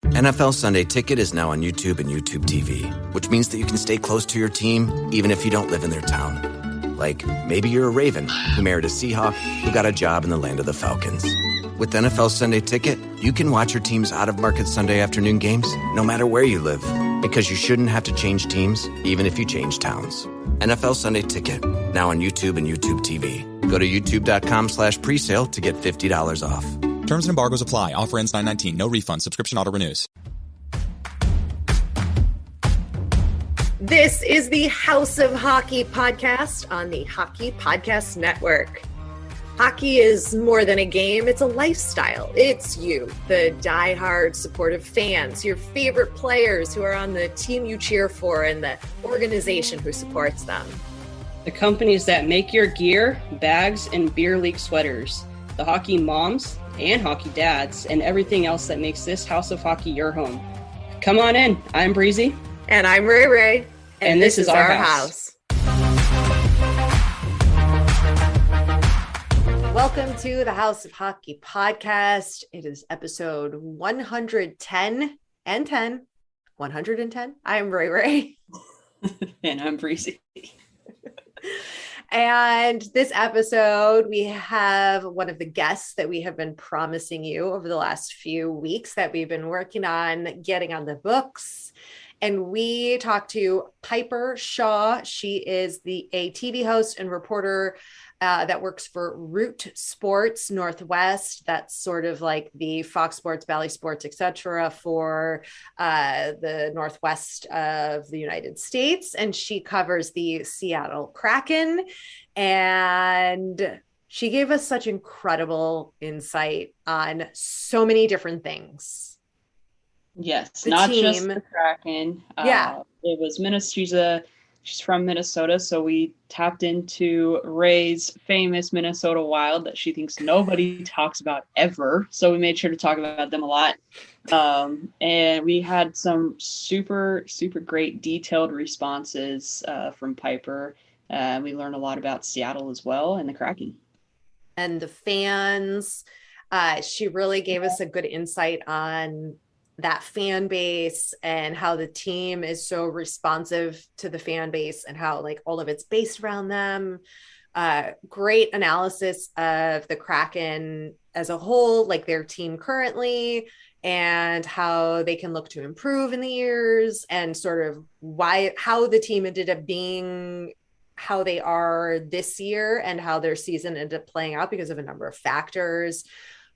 NFL Sunday Ticket is now on YouTube and YouTube TV, which means that you can stay close to your team even if you don't live in their town. Like, maybe you're a Raven who married a Seahawk who got a job in the land of the Falcons. With NFL Sunday Ticket, you can watch your team's out-of-market Sunday afternoon games no matter where you live, because you shouldn't have to change teams even if you change towns. NFL Sunday Ticket, now on YouTube and YouTube TV. Go to youtube.com/presale to get $50 off. Terms and embargoes apply. Offer ends 9/19. No refund. Subscription auto renews. This is the House of Hockey podcast on the Hockey Podcast Network. Hockey is more than a game. It's a lifestyle. It's you, the diehard supportive fans, your favorite players who are on the team you cheer for, and the organization who supports them. The companies that make your gear, bags, and beer league sweaters. The hockey moms and hockey dads, and everything else that makes this House of Hockey your home. Come on in. I'm Breezy. And I'm Rae Rae. And this is our house. Welcome to the House of Hockey podcast. It is episode 110 and 10. 110. I'm Rae Rae. And I'm Breezy. And this episode, we have one of the guests that we have been promising you over the last few weeks that we've been working on getting on the books. And we talked to Piper Shaw. She is a TV host and reporter that works for Root Sports Northwest. That's sort of like the Fox Sports, Bally Sports, etc. for the Northwest of the United States. And she covers the Seattle Kraken. And she gave us such incredible insight on so many different things. Yes, not just the Kraken. Yeah. It was Minnesota. She's from Minnesota, so we tapped into Ray's famous Minnesota Wild that she thinks nobody talks about ever. So we made sure to talk about them a lot. And we had some super, super great detailed responses from Piper. We learned a lot about Seattle as well and the Kraken. And the fans. She really gave us a good insight on that fan base and how the team is so responsive to the fan base and how like all of it's based around them. Great analysis of the Kraken as a whole, like their team currently, and how they can look to improve in the years, and sort of how the team ended up being how they are this year and how their season ended up playing out because of a number of factors.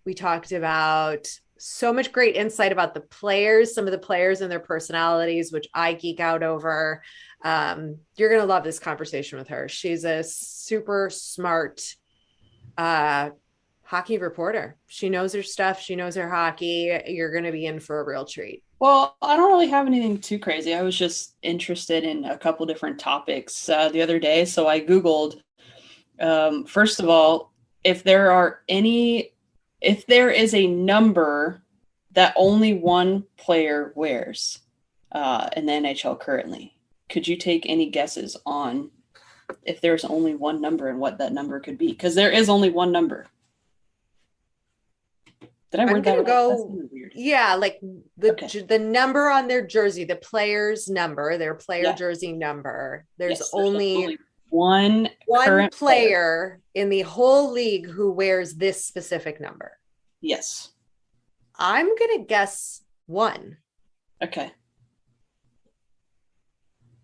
We talked about so much great insight about the players, some of the players and their personalities, which I geek out over. You're going to love this conversation with her. She's a super smart hockey reporter. She knows her stuff. She knows her hockey. You're going to be in for a real treat. Well, I don't really have anything too crazy. I was just interested in a couple different topics the other day. So I Googled, first of all, if there is a number that only one player wears in the NHL currently, could you take any guesses on if there's only one number and what that number could be? Because there is only one number. Did I word that right? Go, weird. Yeah, like the number on their jersey, the player's number, their player jersey number. There's only one player in the whole league who wears this specific number. Yes. I'm going to guess one. Okay.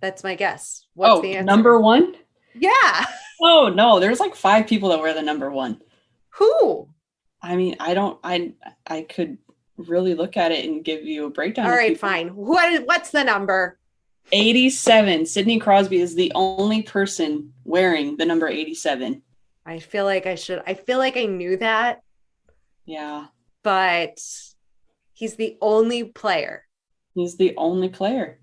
That's my guess. What's the answer? Number one? Yeah. Oh, no. There's like 5 people that wear the number one. Who? I mean, I could really look at it and give you a breakdown. All right, fine. What's the number? 87. Sidney Crosby is the only person wearing the number 87. I feel like I knew that. Yeah. But he's the only player. He's the only player.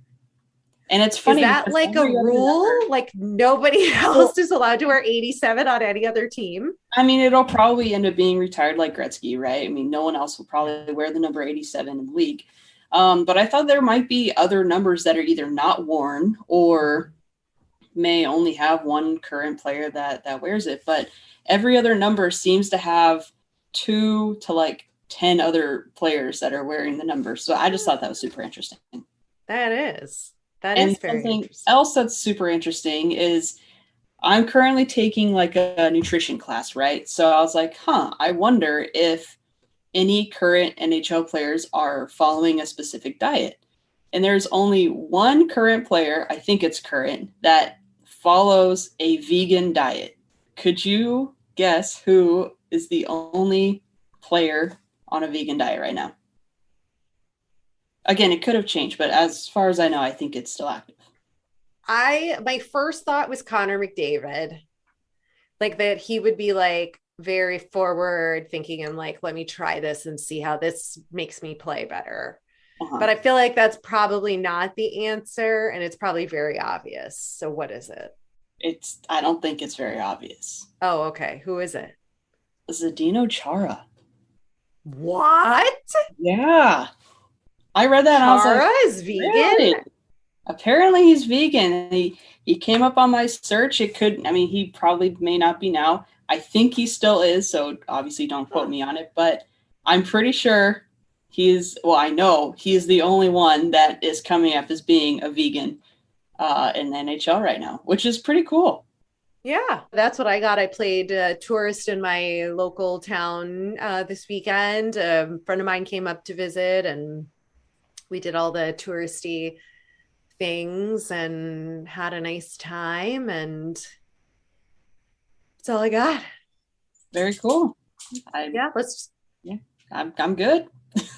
And it's funny. Is that like a rule? Like nobody else is allowed to wear 87 on any other team? I mean, it'll probably end up being retired like Gretzky, right? I mean, no one else will probably wear the number 87 in the league. But I thought there might be other numbers that are either not worn or may only have one current player that wears it. But every other number seems to have 2 to like 10 other players that are wearing the number. So I just thought that was super interesting. That is And very something interesting. else that's super interesting is I'm currently taking like a nutrition class, right? So I was like, I wonder if any current NHL players are following a specific diet. And there's only one current player, I think it's current, that follows a vegan diet. Could you guess who is the only player on a vegan diet right now? Again, it could have changed, but as far as I know, I think it's still active. My first thought was Connor McDavid, like that he would be like very forward thinking and like, let me try this and see how this makes me play better. But I feel like that's probably not the answer, and it's probably very obvious. So what is it? I don't think it's very obvious. Oh, okay. Who is it? Zdeno Chara. What? Yeah. I read that and I was like, Chara is vegan? Really? Apparently he's vegan. He came up on my search. He probably may not be now. I think he still is, so obviously don't quote me on it, but I'm pretty sure I know he is the only one that is coming up as being a vegan in the NHL right now, which is pretty cool. Yeah, that's what I got. I played tourist in my local town this weekend. A friend of mine came up to visit, and we did all the touristy things and had a nice time. And that's all I got. Very cool. I'm good.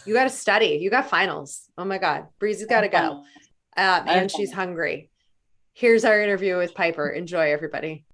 You got to study. You got finals. Oh my God. Breezy's got to go. And she's hungry. Here's our interview with Piper. Enjoy, everybody.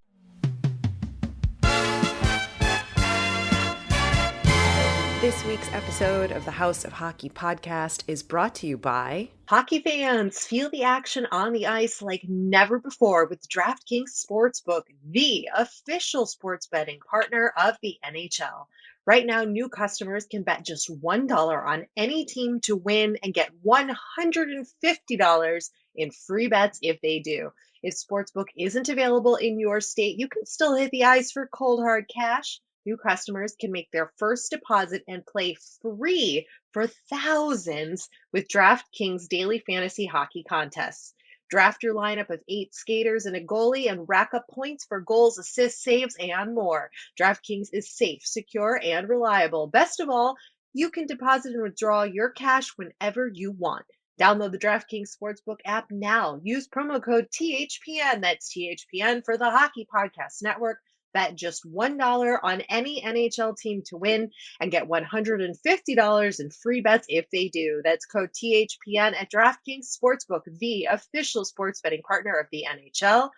This week's episode of the House of Hockey podcast is brought to you by hockey fans. Feel the action on the ice like never before with DraftKings Sportsbook, the official sports betting partner of the NHL. Right now, new customers can bet just $1 on any team to win and get $150 in free bets if they do. If Sportsbook isn't available in your state, you can still hit the ice for cold hard cash. New customers can make their first deposit and play free for thousands with DraftKings daily fantasy hockey contests. Draft your lineup of 8 skaters and a goalie and rack up points for goals, assists, saves, and more. DraftKings is safe, secure, and reliable. Best of all, you can deposit and withdraw your cash whenever you want. Download the DraftKings Sportsbook app now. Use promo code THPN. That's THPN for the Hockey Podcast Network. Bet just $1 on any NHL team to win and get $150 in free bets if they do. That's code THPN at DraftKings Sportsbook, the official sports betting partner of the NHL.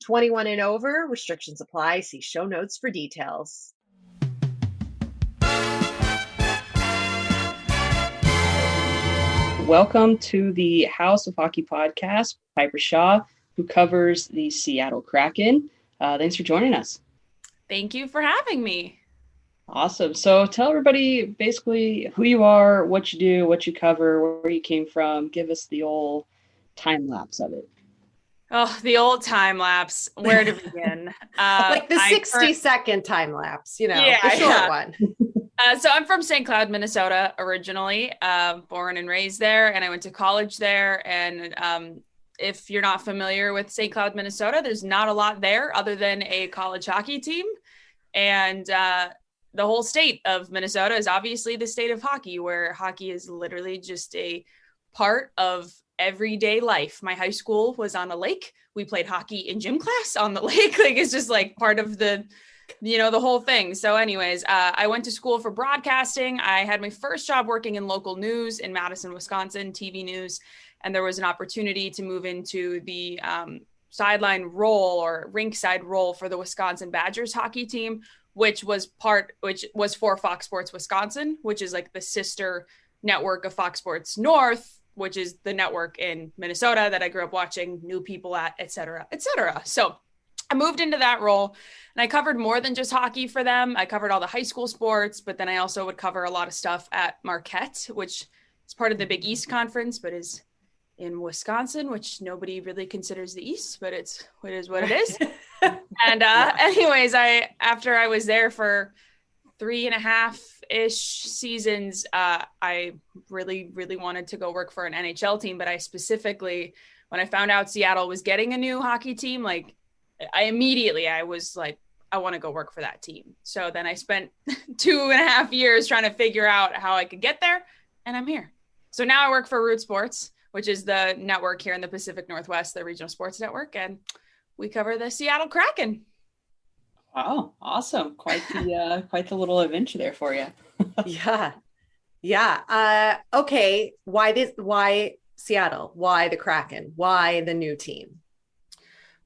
21 and over. Restrictions apply. See show notes for details. Welcome to the House of Hockey podcast. Piper Shaw, who covers the Seattle Kraken. Thanks for joining us. Thank you for having me. Awesome. So tell everybody basically who you are, what you do, what you cover, where you came from. Give us the old time lapse of it. Oh, the old time lapse. Where to begin? Like the 60-second time lapse, the short one. So I'm from St. Cloud, Minnesota, originally, born and raised there, and I went to college there. And if you're not familiar with St. Cloud, Minnesota, there's not a lot there other than a college hockey team. And the whole state of Minnesota is obviously the state of hockey, where hockey is literally just a part of everyday life. My high school was on a lake. We played hockey in gym class on the lake. Like, it's just like part of the whole thing. So anyways, I went to school for broadcasting. I had my first job working in local news in Madison, Wisconsin, TV news. And there was an opportunity to move into the sideline role or rinkside role for the Wisconsin Badgers hockey team, which was for Fox Sports Wisconsin, which is like the sister network of Fox Sports North, which is the network in Minnesota that I grew up watching, knew people at, et cetera, et cetera. So I moved into that role and I covered more than just hockey for them. I covered all the high school sports, but then I also would cover a lot of stuff at Marquette, which is part of the Big East Conference, but is in Wisconsin, which nobody really considers the East, but it is what it is. And anyways, after I was there for 3.5 ish seasons, I really, really wanted to go work for an NHL team. But I specifically, when I found out Seattle was getting a new hockey team, like I was like, I want to go work for that team. So then I spent 2.5 years trying to figure out how I could get there, and I'm here. So now I work for Root Sports, which is the network here in the Pacific Northwest, the regional sports network, and we cover the Seattle Kraken. Wow, awesome! Quite the little adventure there for you. Yeah. Okay. Why Seattle? Why the Kraken? Why the new team?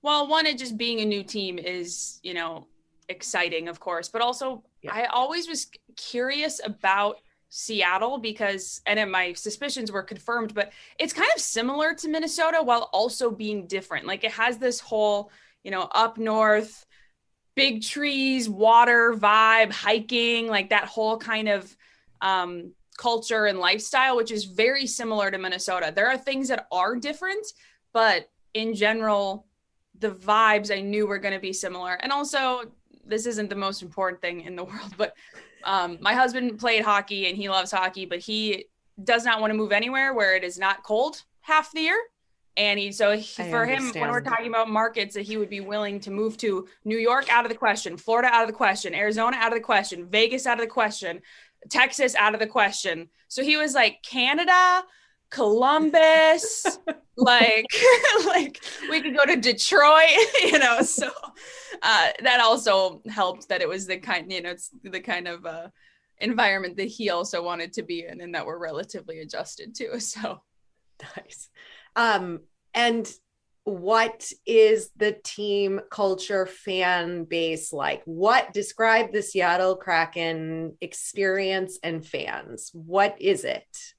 Well, one, it just being a new team is, exciting, of course, but also I always was curious about Seattle because, and then my suspicions were confirmed, but it's kind of similar to Minnesota while also being different. Like it has this whole, up north, big trees, water vibe, hiking, like that whole kind of culture and lifestyle, which is very similar to Minnesota. There are things that are different, but in general, the vibes I knew were going to be similar. And also, this isn't the most important thing in the world, but my husband played hockey and he loves hockey, but he does not want to move anywhere where it is not cold half the year. And for him, when we're talking about markets that he would be willing to move to, New York out of the question, Florida out of the question, Arizona out of the question, Vegas out of the question, Texas out of the question. So he was like, Canada, Columbus, like we could go to Detroit, so that also helped that it was the kind, it's the kind of environment that he also wanted to be in and that we're relatively adjusted to. So nice. And what is the team culture fan base like? Describe the Seattle Kraken experience and fans? What is it?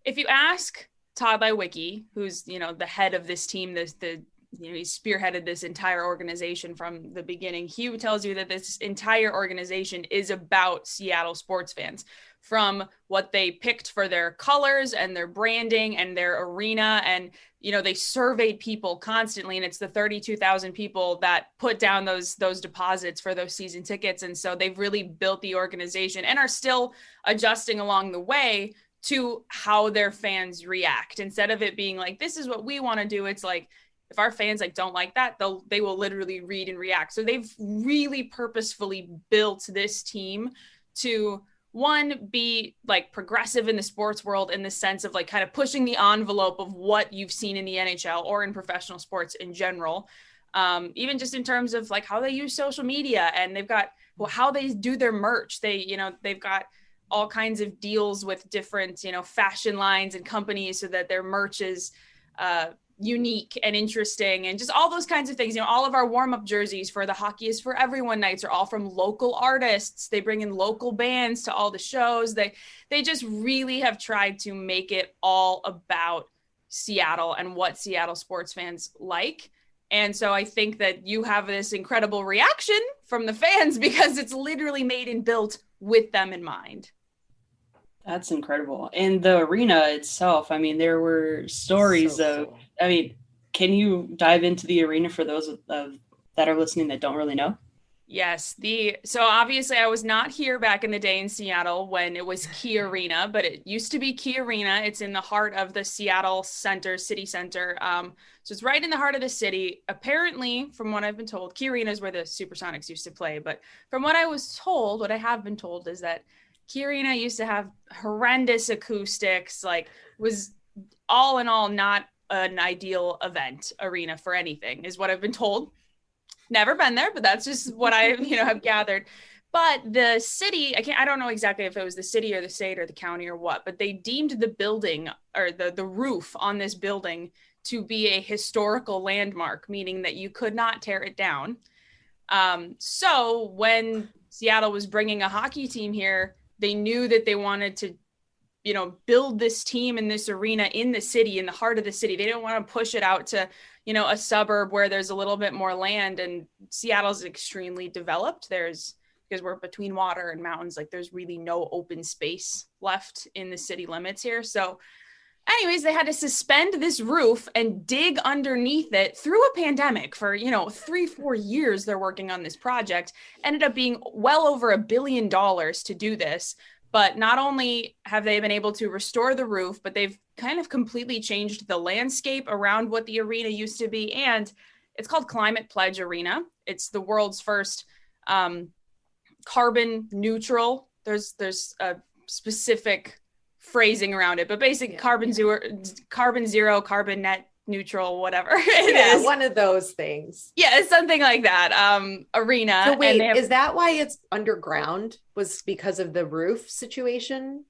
If you ask Todd Lewicki, who's, the head of this team, he spearheaded this entire organization from the beginning, he tells you that this entire organization is about Seattle sports fans, from what they picked for their colors and their branding and their arena. And, they surveyed people constantly, and it's the 32,000 people that put down those deposits for those season tickets. And so they've really built the organization and are still adjusting along the way to how their fans react. Instead of it being like, this is what we want to do, it's like, if our fans don't like that, they will literally read and react. So they've really purposefully built this team to, one, be like progressive in the sports world in the sense of like kind of pushing the envelope of what you've seen in the NHL or in professional sports in general. Even just in terms of like how they use social media, and they've got how they do their merch. They've got all kinds of deals with different, fashion lines and companies so that their merch is unique and interesting, and just all those kinds of things. All of our warm-up jerseys for the Hockey is for Everyone nights are all from local artists. They bring in local bands to all the shows. They just really have tried to make it all about Seattle and what Seattle sports fans like. And so I think that you have this incredible reaction from the fans because it's literally made and built with them in mind. That's incredible. And the arena itself, there were stories cool. Can you dive into the arena for those that are listening that don't really know? Yes. So obviously I was not here back in the day in Seattle when it was Key Arena, but it used to be Key Arena. It's in the heart of the Seattle city center. So it's right in the heart of the city. Apparently, from what I've been told, Key Arena is where the Supersonics used to play. But from what I have been told is that Key Arena used to have horrendous acoustics, like was all in all not an ideal event arena for anything, is what I've been told. Never been there, but that's just what I have gathered. But the city, I don't know exactly if it was the city or the state or the county or what, but they deemed the building or the roof on this building to be a historical landmark, meaning that you could not tear it down. So when Seattle was bringing a hockey team here, they knew that they wanted to, build this team in this arena in the city, in the heart of the city. They didn't want to push it out to, a suburb where there's a little bit more land, and Seattle's extremely developed. Because we're between water and mountains, like there's really no open space left in the city limits here. So anyways, they had to suspend this roof and dig underneath it through a pandemic for, 3-4 years. They're working on this project. Ended up being well over $1 billion to do this. But not only have they been able to restore the roof, but they've kind of completely changed the landscape around what the arena used to be. And it's called Climate Pledge Arena. It's the world's first carbon neutral. There's a specific phrasing around it, but basically carbon zero, carbon net neutral, whatever it is. One of those things. Yeah, it's something like that. Arena. So wait, is that why it's underground? Was because of the roof situation?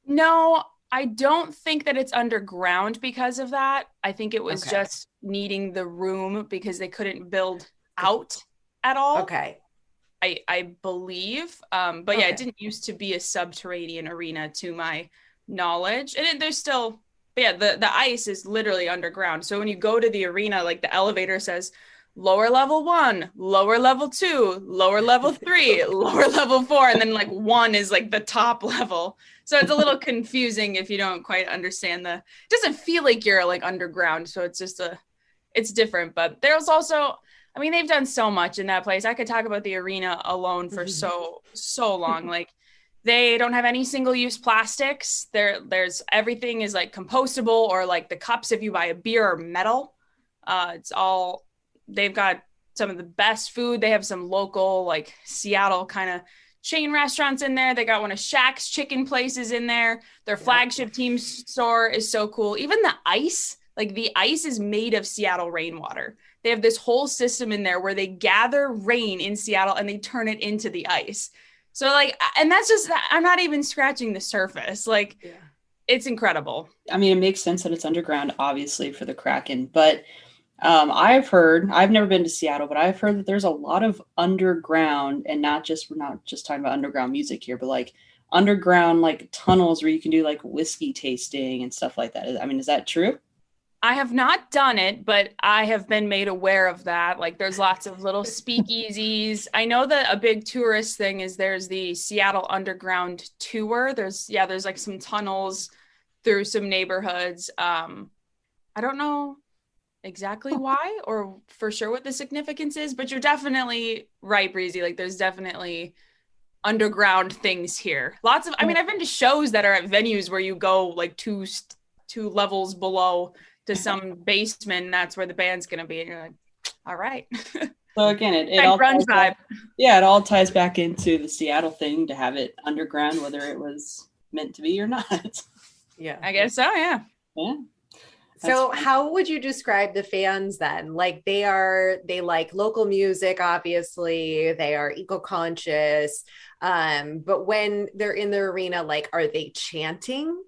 No, I don't think that it's underground because of that. I think it was just needing the room because they couldn't build out at all. Okay. I believe. But yeah, it didn't used to be a subterranean arena to my knowledge. And there's still, the ice is literally underground. So when you go to the arena, like the elevator says lower level 1, lower level 2, lower level 3, lower level 4, and then like 1 is like the top level. So it's a little confusing if you don't quite understand it doesn't feel like you're like underground. So it's just it's different. But there's also, I mean, they've done so much in that place. I could talk about the arena alone for so long. Like, they don't have any single-use plastics. There's everything is like compostable, or like the cups, if you buy a beer, are metal. They've got some of the best food. They have some local like Seattle kind of chain restaurants in there. They got one of Shaq's chicken places in there. Their flagship team store is so cool. Even the ice, like the ice is made of Seattle rainwater. They have this whole system in there where they gather rain in Seattle and they turn it into the ice. So like, and that's just, I'm not even scratching the surface. Like, it's incredible. I mean, it makes sense that it's underground, obviously, for the Kraken. But I've never been to Seattle, but I've heard that there's a lot of underground, and we're not just talking about underground music here, but like underground, like tunnels where you can do like whiskey tasting and stuff like that. I mean, is that true? I have not done it, but I have been made aware of that. Like, there's lots of little speakeasies. I know that a big tourist thing is there's the Seattle Underground Tour. There's like some tunnels through some neighborhoods. I don't know exactly why or for sure what the significance is, but you're definitely right, Breezy. Like, there's definitely underground things here. Lots of, I mean, I've been to shows that are at venues where you go like two levels below to some basement, and that's where the band's gonna be, and you're like, all right. So again, it all grunge vibe. It all ties back into the Seattle thing to have it underground, whether it was meant to be or not. Yeah, I guess so. Yeah. So how would you describe the fans then? Like, they like local music, obviously, they are eco-conscious, but when they're in the arena, like, are they chanting?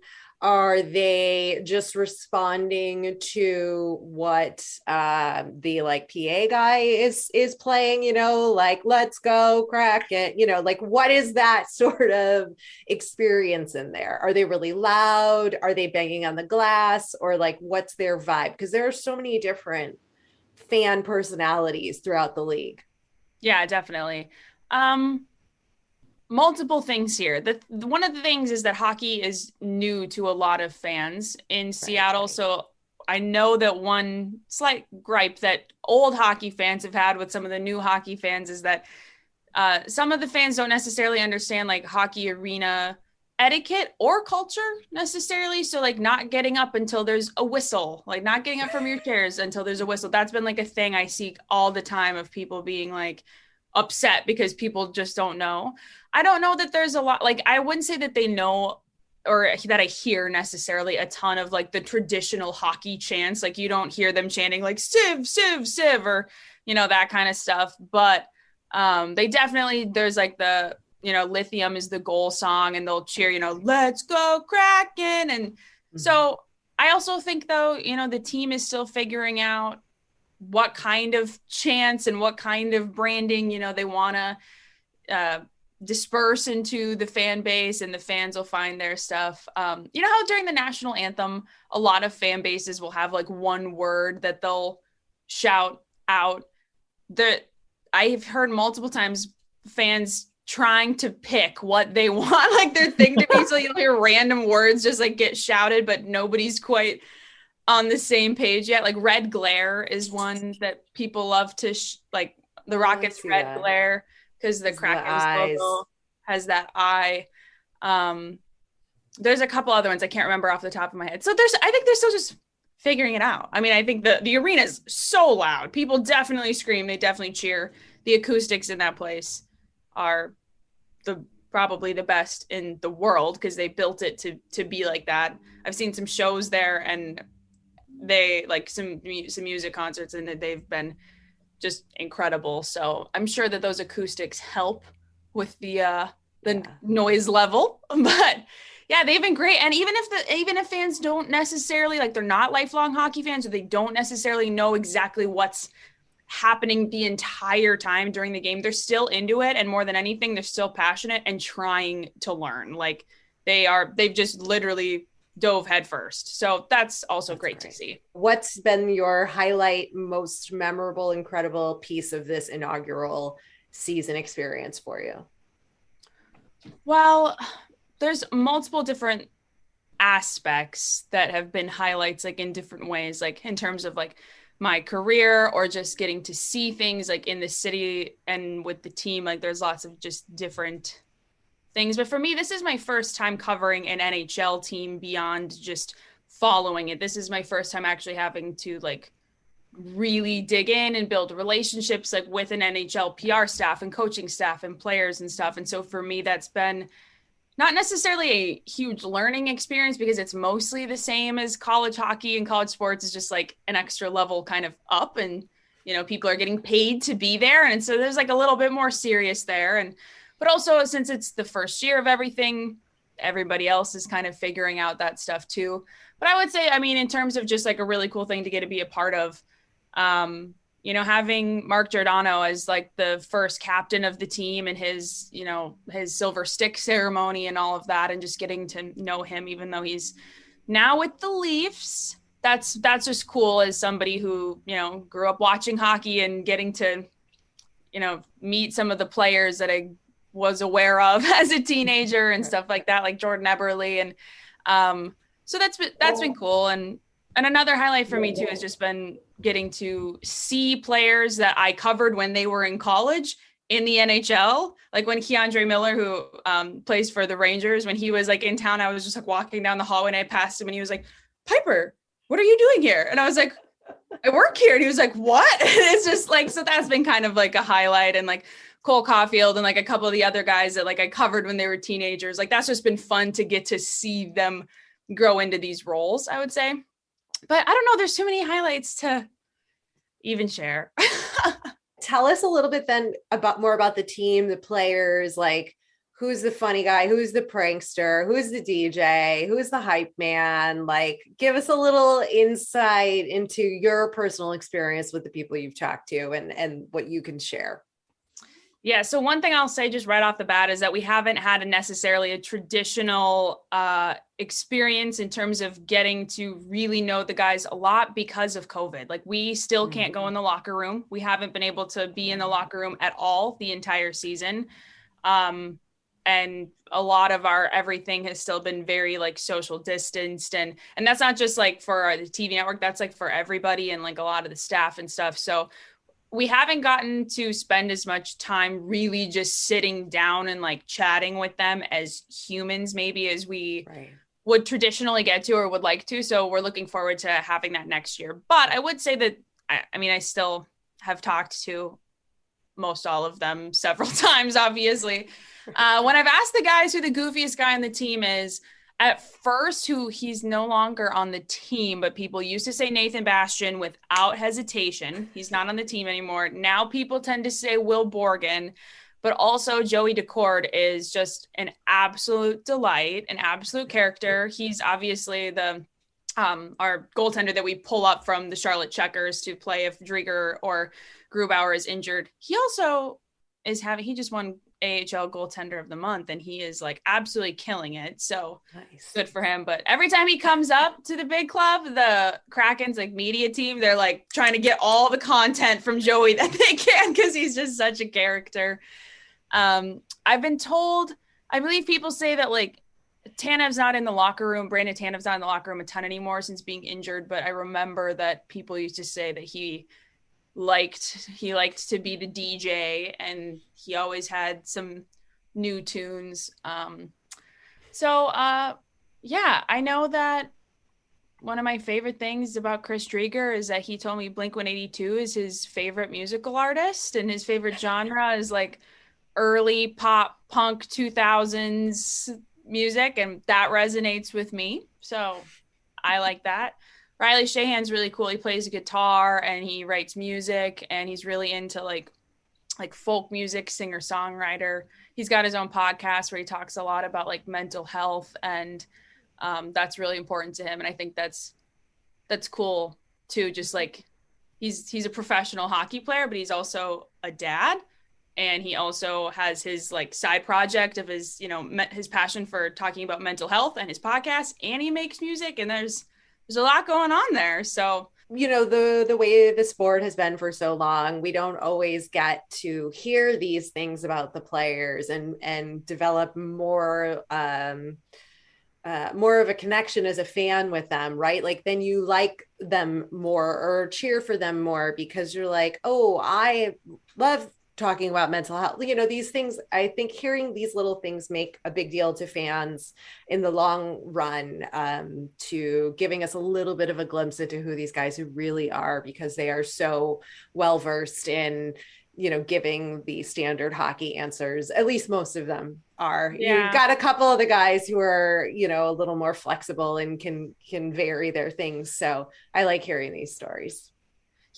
Are they just responding to what the like PA guy is playing, like, let's go Kraken, like, what is that sort of experience in there? Are they really loud? Are they banging on the glass? Or like, what's their vibe? Because there are so many different fan personalities throughout the league. Yeah, definitely. Multiple things here. One of the things is that hockey is new to a lot of fans in Seattle. Right. So I know that one slight gripe that old hockey fans have had with some of the new hockey fans is that some of the fans don't necessarily understand like hockey arena etiquette or culture necessarily. So like not getting up until there's a whistle, like not getting up from your chairs until there's a whistle. That's been like a thing I see all the time of people being like upset because people just don't know. I don't know that there's a lot, like, I wouldn't say that they know or that I hear necessarily a ton of like the traditional hockey chants. Like, you don't hear them chanting like Siv, Siv, Siv, or, that kind of stuff. But they definitely, there's like the, Lithium is the goal song, and they'll cheer, let's go Kraken. And so I also think though, the team is still figuring out what kind of chants and what kind of branding, they want to disperse into the fan base, and the fans will find their stuff. You know how during the national anthem, a lot of fan bases will have like one word that they'll shout out. I've heard multiple times fans trying to pick what they want like their thing to be. So you'll hear random words just like get shouted, but nobody's quite on the same page yet. Like red glare is one that people love to like the Rockets red glare because the Kraken's logo has that eye. There's a couple other ones I can't remember off the top of my head. So I think they're still just figuring it out. I mean, I think the arena is so loud. People definitely scream. They definitely cheer. The acoustics in that place are probably the best in the world because they built it to be like that. I've seen some shows there and they like some music concerts and they've been just incredible. So I'm sure that those acoustics help with the noise level, but yeah, they've been great. And even if fans don't necessarily like, they're not lifelong hockey fans or they don't necessarily know exactly what's happening the entire time during the game, they're still into it. And more than anything, they're still passionate and trying to learn. Like they've just literally dove headfirst. So that's also great to see. What's been your highlight, most memorable, incredible piece of this inaugural season experience for you? Well, there's multiple different aspects that have been highlights, like in different ways, like in terms of like my career or just getting to see things like in the city and with the team. Like there's lots of just different things. But for me, this is my first time covering an NHL team beyond just following it. This is my first time actually having to like really dig in and build relationships like with an NHL PR staff and coaching staff and players and stuff. And so for me, that's been not necessarily a huge learning experience because it's mostly the same as college hockey and college sports is just like an extra level kind of up and, you know, people are getting paid to be there. And so there's like a little bit more serious there. But also since it's the first year of everything, everybody else is kind of figuring out that stuff too. But I would say, I mean, in terms of just like a really cool thing to get to be a part of, you know, having Mark Giordano as like the first captain of the team and his, you know, his silver stick ceremony and all of that, and just getting to know him, even though he's now with the Leafs, that's just cool as somebody who, you know, grew up watching hockey and getting to, you know, meet some of the players that I was aware of as a teenager and stuff like that, like Jordan Eberle. And so that's been cool. And another highlight for me too has just been getting to see players that I covered when they were in college in the NHL. Like when Keandre Miller, who plays for the Rangers, when he was like in town, I was just like walking down the hallway and I passed him and he was like, "Piper, what are you doing here?" And I was like, "I work here." And he was like, "What?" And it's just like, so that's been kind of like a highlight. And like Cole Caulfield and like a couple of the other guys that like I covered when they were teenagers, like that's just been fun to get to see them grow into these roles, I would say. But I don't know, there's too many highlights to even share. Tell us a little bit then more about the team, the players, like who's the funny guy, who's the prankster, who's the DJ, who's the hype man? Like give us a little insight into your personal experience with the people you've talked to and what you can share. Yeah. So one thing I'll say just right off the bat is that we haven't had necessarily a traditional experience in terms of getting to really know the guys a lot because of COVID. Like we still can't go in the locker room. We haven't been able to be in the locker room at all the entire season. And a lot of our everything has still been very like social distanced. And that's not just like for the TV network, that's like for everybody and like a lot of the staff and stuff. So we haven't gotten to spend as much time really just sitting down and like chatting with them as humans, maybe as we would traditionally get to or would like to. So we're looking forward to having that next year. But I would say that, I mean, I still have talked to most all of them several times, obviously. When I've asked the guys who the goofiest guy on the team is, at first, who he's no longer on the team, but people used to say Nathan Bastian without hesitation. He's not on the team anymore. Now people tend to say Will Borgen, but also Joey Decord is just an absolute delight, an absolute character. He's obviously the our goaltender that we pull up from the Charlotte Checkers to play if Drieger or Grubauer is injured. He also he just won AHL goaltender of the month and he is like absolutely killing it. So nice. Good for him. But every time he comes up to the big club, the Kraken's like media team, they're like trying to get all the content from Joey that they can because he's just such a character. I've been told, I believe people say that like Tanev's not in the locker room. Brandon Tanev's not in the locker room a ton anymore since being injured. But I remember that people used to say that he liked to be the DJ and he always had some new tunes. Yeah, I know that one of my favorite things about Chris Drieger is that he told me Blink-182 is his favorite musical artist and his favorite genre is like early pop punk 2000s music, and that resonates with me. So I like that. Riley Shahan's really cool. He plays guitar and he writes music and he's really into like folk music, singer-songwriter. He's got his own podcast where he talks a lot about like mental health and that's really important to him. And I think that's cool too. Just like he's a professional hockey player, but he's also a dad. And he also has his like side project of his, you know, his passion for talking about mental health and his podcast, and he makes music, and there's a lot going on there. So, you know, the way the sport has been for so long, we don't always get to hear these things about the players and develop more more of a connection as a fan with them, right? Like then you like them more or cheer for them more because you're like, oh, I love talking about mental health. You know, these things, I think hearing these little things make a big deal to fans in the long run, to giving us a little bit of a glimpse into who these guys who really are, because they are so well versed in, you know, giving the standard hockey answers. At least most of them are. yeah. You've got a couple of the guys who are, you know, a little more flexible and can vary their things. So I like hearing these stories.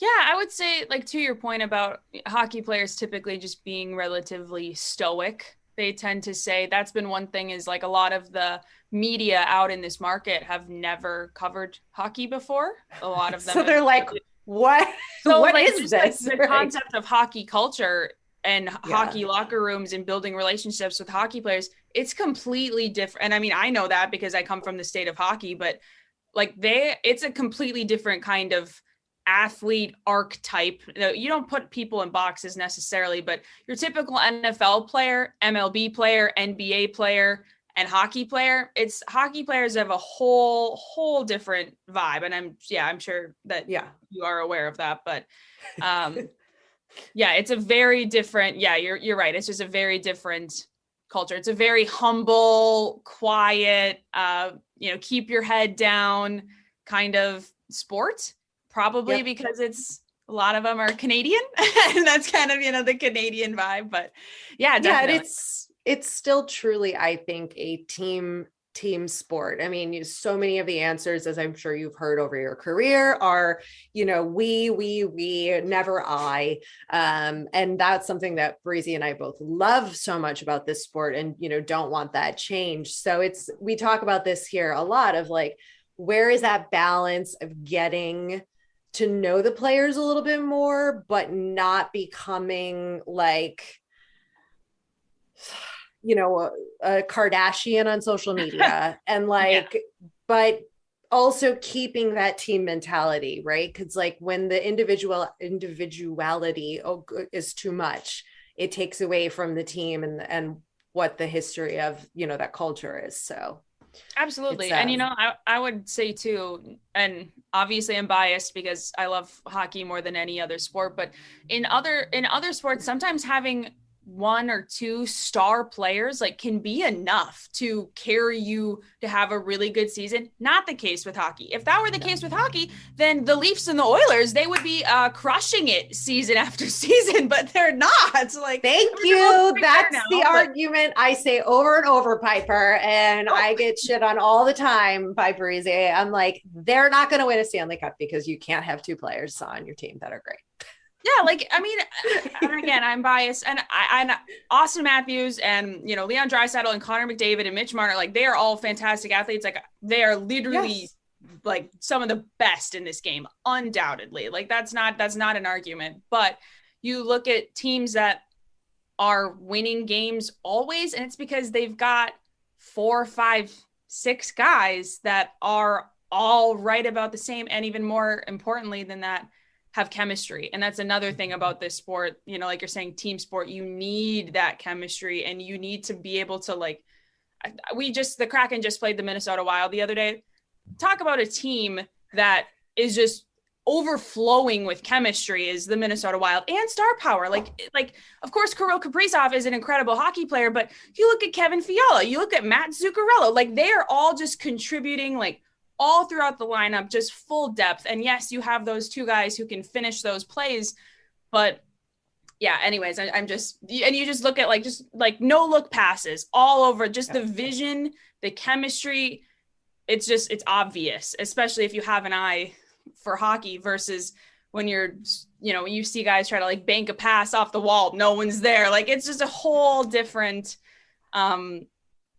Yeah, I would say, like, to your point about hockey players typically just being relatively stoic, they tend to say that's been one thing is like a lot of the media out in this market have never covered hockey before. A lot of them. So they're like, what? So what like, is this? Like, the concept of hockey culture and hockey locker rooms and building relationships with hockey players, it's completely different. And I mean, I know that because I come from the state of hockey, but like it's a completely different kind of athlete archetype. You don't put people in boxes necessarily, but your typical NFL player, MLB player, NBA player, and hockey player, it's hockey players have a whole different vibe. And I'm sure that you are aware of that, but it's a very different, you're right. It's just a very different culture. It's a very humble, quiet, keep your head down kind of sport. Probably because it's a lot of them are Canadian and that's kind of, the Canadian vibe, but definitely. It's still truly, I think, a team sport. I mean, so many of the answers, as I'm sure you've heard over your career, are, we, never I. And that's something that Breezy and I both love so much about this sport and, don't want that change. So we talk about this here a lot of like, where is that balance of getting to know the players a little bit more, but not becoming like, a Kardashian on social media and but also keeping that team mentality, right? Because like when the individuality is too much, it takes away from the team and what the history of, that culture is. So absolutely. And, I would say too, and obviously I'm biased because I love hockey more than any other sport, but in other sports, sometimes having one or two star players like can be enough to carry you to have a really good season. Not the case with hockey. If that were the case with hockey, then the Leafs and the Oilers, they would be crushing it season after season, but they're not. So like, thank you. That's the argument I say over and over, Piper, and I get shit on all the time by Breezy. I'm like, they're not going to win a Stanley Cup because you can't have two players on your team that are great. Yeah, like, I mean, and again, I'm biased, and I Austin Matthews and, Leon Draisaitl and Connor McDavid and Mitch Marner, like, they are all fantastic athletes. Like, they are literally, like, some of the best in this game, undoubtedly. Like, that's not an argument. But you look at teams that are winning games always, and it's because they've got 4, 5, 6 guys that are all right about the same, and even more importantly than that, have chemistry. And that's another thing about this sport, you know, like you're saying, team sport, you need that chemistry, and you need to be able to, like, the Kraken just played the Minnesota Wild the other day. Talk about a team that is just overflowing with chemistry is the Minnesota Wild, and star power. Like of course, Kirill Kaprizov is an incredible hockey player, but you look at Kevin Fiala, you look at Matt Zuccarello, like they are all just contributing, like all throughout the lineup, just full depth. And yes, you have those two guys who can finish those plays, but yeah, anyways, I'm just, and you just look at just no look passes all over, just the vision, the chemistry. It's obvious, especially if you have an eye for hockey, versus when you're, when you see guys try to like bank a pass off the wall, no one's there. Like, it's just a whole different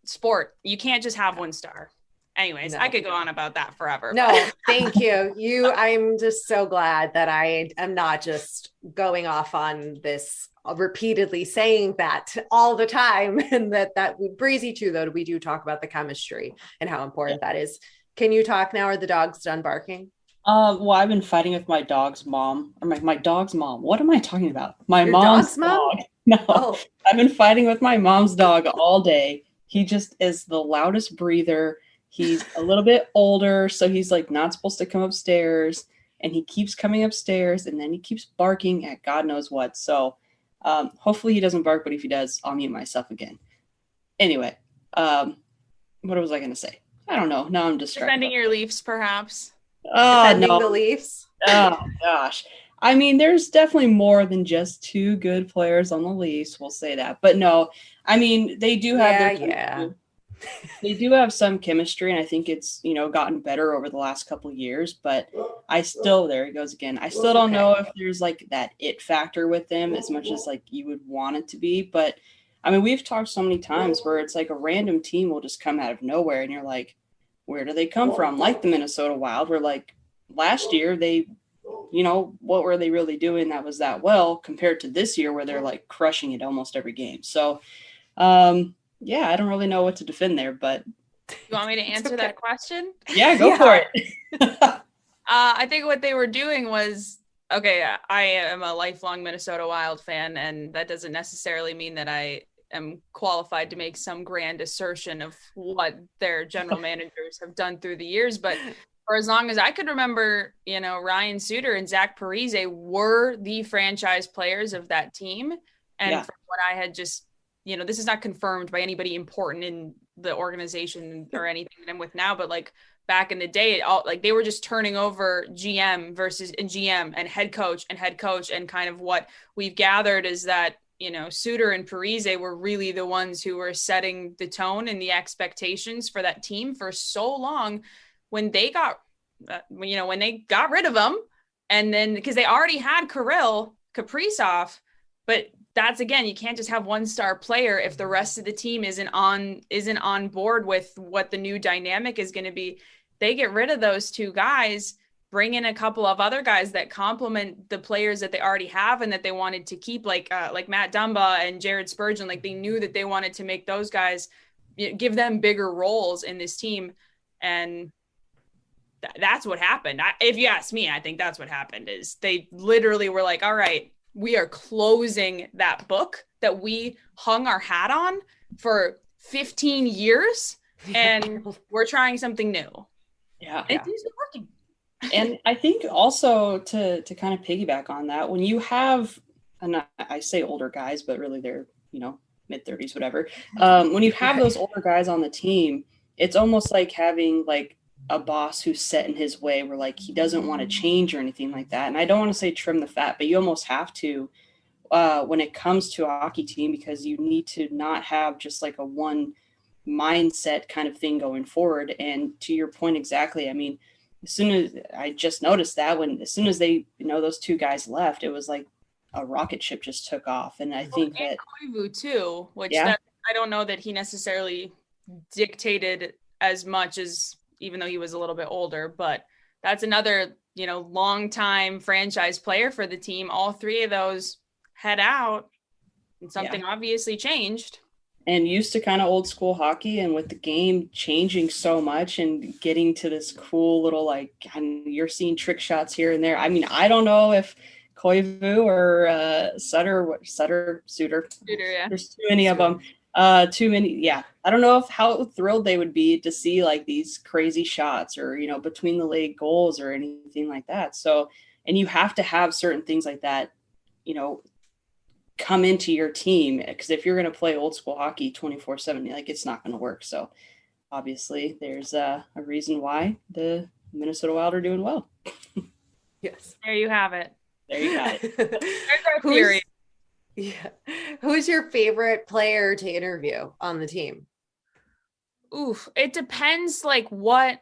sport. You can't just have one star. Anyways, no. I could go on about that forever. No, thank you. I'm just so glad that I am not just going off on this repeatedly saying that all the time, and that Breezy too, though, we do talk about the chemistry and how important that is. Can you talk now? Are the dogs done barking? Well, I've been fighting with my dog's mom, or my dog's mom. What am I talking about? Your mom's mom? Dog. No, oh. I've been fighting with my mom's dog all day. He just is the loudest breather. He's a little bit older, so he's like not supposed to come upstairs, and he keeps coming upstairs, and then he keeps barking at God knows what. So hopefully he doesn't bark, but if he does, I'll mute myself again. Anyway, what was I going to say? I don't know. Now I'm distracted. Defending your Leafs, perhaps. Defending the Leafs. Oh, gosh. I mean, there's definitely more than just two good players on the Leafs. We'll say that. But no, I mean, they do have they do have some chemistry, and I think it's, gotten better over the last couple of years, but there he goes again. I still don't know if there's like that it factor with them as much as like you would want it to be. But I mean, we've talked so many times where it's like a random team will just come out of nowhere, and you're like, where do they come from? Like the Minnesota Wild, where like last year they, what were they really doing that was that well compared to this year where they're like crushing it almost every game. So, yeah, I don't really know what to defend there, but. You want me to answer that question? Yeah, go for it. I think what they were doing was, I am a lifelong Minnesota Wild fan, and that doesn't necessarily mean that I am qualified to make some grand assertion of what their general managers have done through the years. But for as long as I could remember, Ryan Suter and Zach Parise were the franchise players of that team. And from what I had just, this is not confirmed by anybody important in the organization or anything that I'm with now, but like back in the day, they were just turning over GM and head coach, and kind of what we've gathered is that, Suter and Parise were really the ones who were setting the tone and the expectations for that team for so long. When they got rid of them, and then because they already had Kirill Kaprizov, but that's, again, you can't just have one star player if the rest of the team isn't on board with what the new dynamic is going to be. They get rid of those two guys, bring in a couple of other guys that complement the players that they already have and that they wanted to keep, like Matt Dumba and Jared Spurgeon. Like, they knew that they wanted to make those guys, give them bigger roles in this team. And that's what happened. If you ask me, I think that's what happened. Is they literally were like, all right, we are closing that book that we hung our hat on for 15 years, and we're trying something new. Yeah. And it's working. And I think also to kind of piggyback on that, when you have, and I say older guys, but really they're, mid-30s, whatever. When you have those older guys on the team, it's almost like having like a boss who's set in his way where like he doesn't want to change or anything like that. And I don't want to say trim the fat, but you almost have to when it comes to a hockey team, because you need to not have just like a one mindset kind of thing going forward. And to your point exactly, I mean, as soon as I just noticed that as soon as they, those two guys left, it was like a rocket ship just took off. And I think that Koivu too, which I don't know that he necessarily dictated as much as, even though he was a little bit older, but that's another, long-time franchise player for the team. All three of those head out, and something obviously changed. and used to kind of old school hockey, and with the game changing so much and getting to this cool little, like, and you're seeing trick shots here and there. I mean, I don't know if Koivu or Suter, yeah. there's too many of them. Too many. Yeah. I don't know how thrilled they would be to see like these crazy shots or, you know, between the leg goals or anything like that. So, and you have to have certain things like that, you know, come into your team, because if you're going to play old school hockey 24/7, like, it's not going to work. So obviously there's a reason why the Minnesota Wild are doing well. Yes. There you have it. There you got it. There's our theory. Yeah. Who's your favorite player to interview on the team? Oof. It depends like what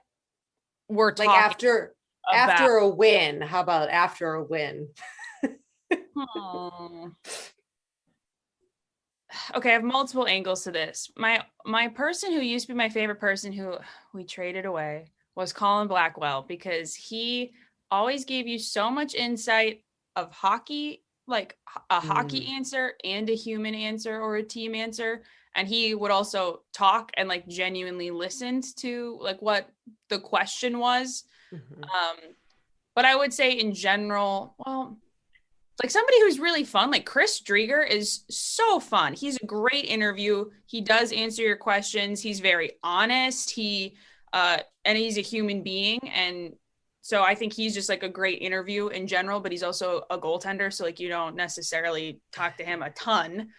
we're Like talking after a win. How about after a win? Okay, I have multiple angles to this. My person who used to be my favorite person who we traded away was Colin Blackwell, because he always gave you so much insight of hockey, like a hockey answer and a human answer or a team answer. And he would also talk and like genuinely listened to like what the question was. But I would say in general, well, like somebody who's really fun, like Chris Drieger is so fun. He's a great interview. He does answer your questions. He's very honest. And he's a human being. And so I think he's just like a great interview in general, but he's also a goaltender. So like, you don't necessarily talk to him a ton,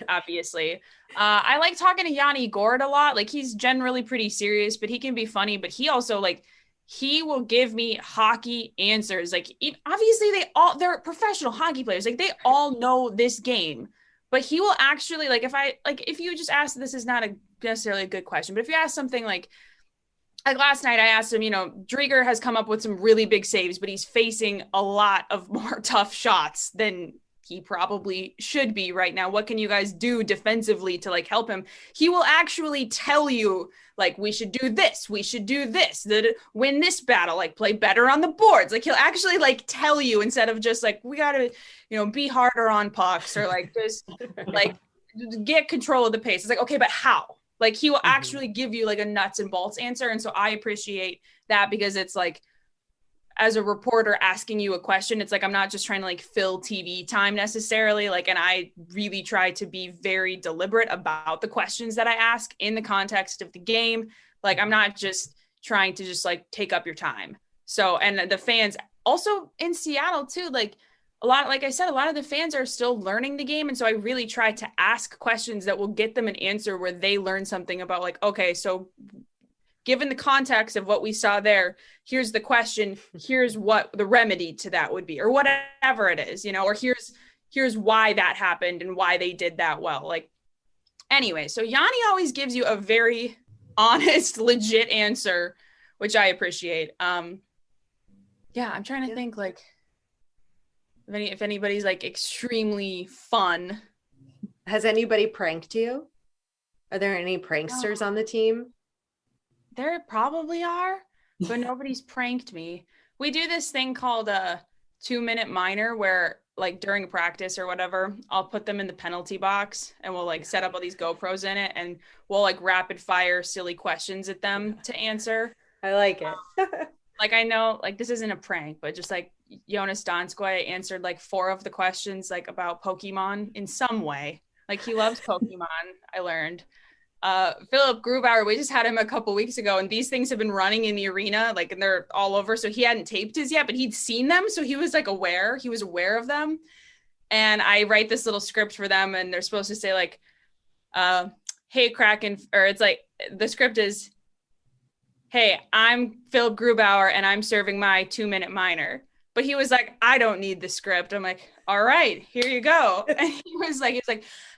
obviously. I like talking to Yanni Gord a lot. Like, he's generally pretty serious, but he can be funny, but he also like, he will give me hockey answers. Like, obviously they're professional hockey players. Like, they all know this game, but he will actually if you just ask, this is not necessarily a good question, but if you ask something like last night, I asked him, you know, Drieger has come up with some really big saves, but he's facing a lot of more tough shots than he probably should be right now. What can you guys do defensively to like help him? He will actually tell you, like, we should do this, that win this battle, like play better on the boards. Like, he'll actually like tell you, instead of just like, we got to, you know, be harder on pucks, or like just like get control of the pace. It's like, okay, but how? Like, he will actually give you like a nuts and bolts answer. And so I appreciate that, because it's like, as a reporter asking you a question, it's like, I'm not just trying to like fill TV time necessarily. Like, and I really try to be very deliberate about the questions that I ask in the context of the game. Like, I'm not just trying to just like take up your time. So, and the fans also in Seattle too, like like I said, a lot of the fans are still learning the game. And so I really try to ask questions that will get them an answer where they learn something about like, okay, so given the context of what we saw there, here's the question, here's what the remedy to that would be, or whatever it is, you know, or here's why that happened and why they did that well. Like, anyway, so Yanni always gives you a very honest, legit answer, which I appreciate. Yeah, I'm trying to think like if anybody's like extremely fun. Has anybody pranked you? Are there any pranksters on the team? There probably are, but nobody's pranked me. We do this thing called a 2-minute minor, where like during practice or whatever, I'll put them in the penalty box and we'll like set up all these GoPros in it, and we'll like rapid fire silly questions at them to answer. I like it. Like, I know like this isn't a prank, but just like Jonas Donskoy answered like 4 of the questions like about Pokemon in some way. Like, he loves Pokemon, I learned. Philip Grubauer, we just had him a couple weeks ago, and these things have been running in the arena, like, and they're all over. So he hadn't taped his yet, but he'd seen them. So he was like he was aware of them. And I write this little script for them, and they're supposed to say like, hey, Kraken, or it's like, the script is, hey, I'm Philip Grubauer and I'm serving my 2-minute minor. But he was like, I don't need the script. I'm like, all right, here you go. And he was like,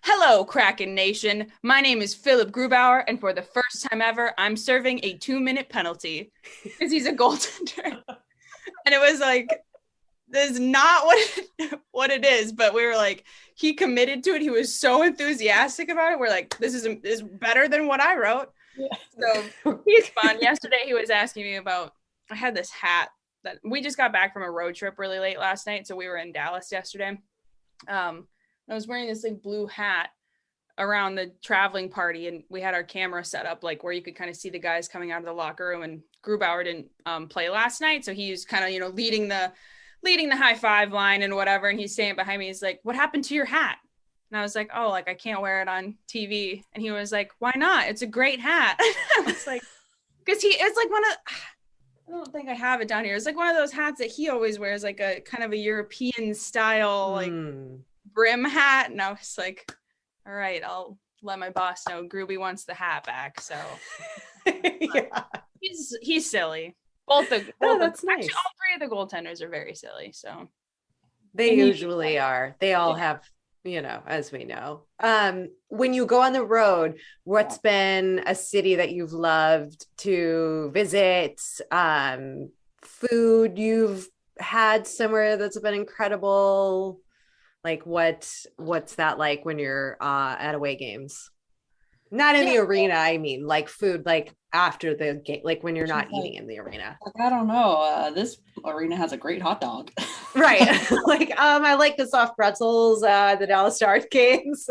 hello, Kraken Nation. My name is Philip Grubauer, and for the first time ever, I'm serving a 2-minute penalty, because he's a goaltender. And it was like, this is not what it is. But we were like, he committed to it. He was so enthusiastic about it. We're like, this is better than what I wrote. Yeah. So he's fun. Yesterday, he was asking me about, I had this hat that we just got back from a road trip really late last night. So we were in Dallas yesterday. I was wearing this like blue hat around the traveling party, and we had our camera set up like where you could kind of see the guys coming out of the locker room, and Grubauer didn't play last night. So he was kind of, you know, leading the high five line and whatever. And he's standing behind me. He's like, "What happened to your hat?" And I was like, "Oh, like I can't wear it on TV." And he was like, "Why not? It's a great hat." I was like, because it's like I don't think I have it down here. It's like one of those hats that he always wears, like a kind of a European style, like brim hat. And I was like, all right, I'll let my boss know Gruby wants the hat back. So yeah, he's silly. That's nice. Actually, all three of the goaltenders are very silly. So they usually are. They all have, you know, as we know. When you go on the road, what's been a city that you've loved to visit? Food you've had somewhere that's been incredible? Like what's that like when you're at away games? Not in the arena, I mean, like food, like after the game, like when you're not eating in the arena. Like, I don't know. This arena has a great hot dog. Right. Like, I like the soft pretzels, the Dallas Stars games.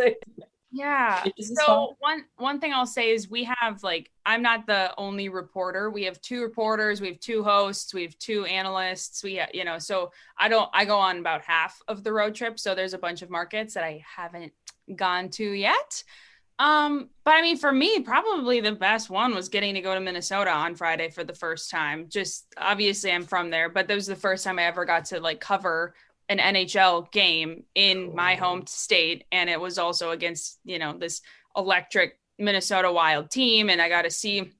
Yeah. So one thing I'll say is we have, like, I'm not the only reporter. We have 2 reporters, we have 2 hosts, we have 2 analysts. We, you know, so I go on about half of the road trip. So there's a bunch of markets that I haven't gone to yet. But I mean, for me, probably the best one was getting to go to Minnesota on Friday for the first time. Just obviously I'm from there, but that was the first time I ever got to like cover an NHL game in my home state. And it was also against, you know, this electric Minnesota Wild team. And I got to see,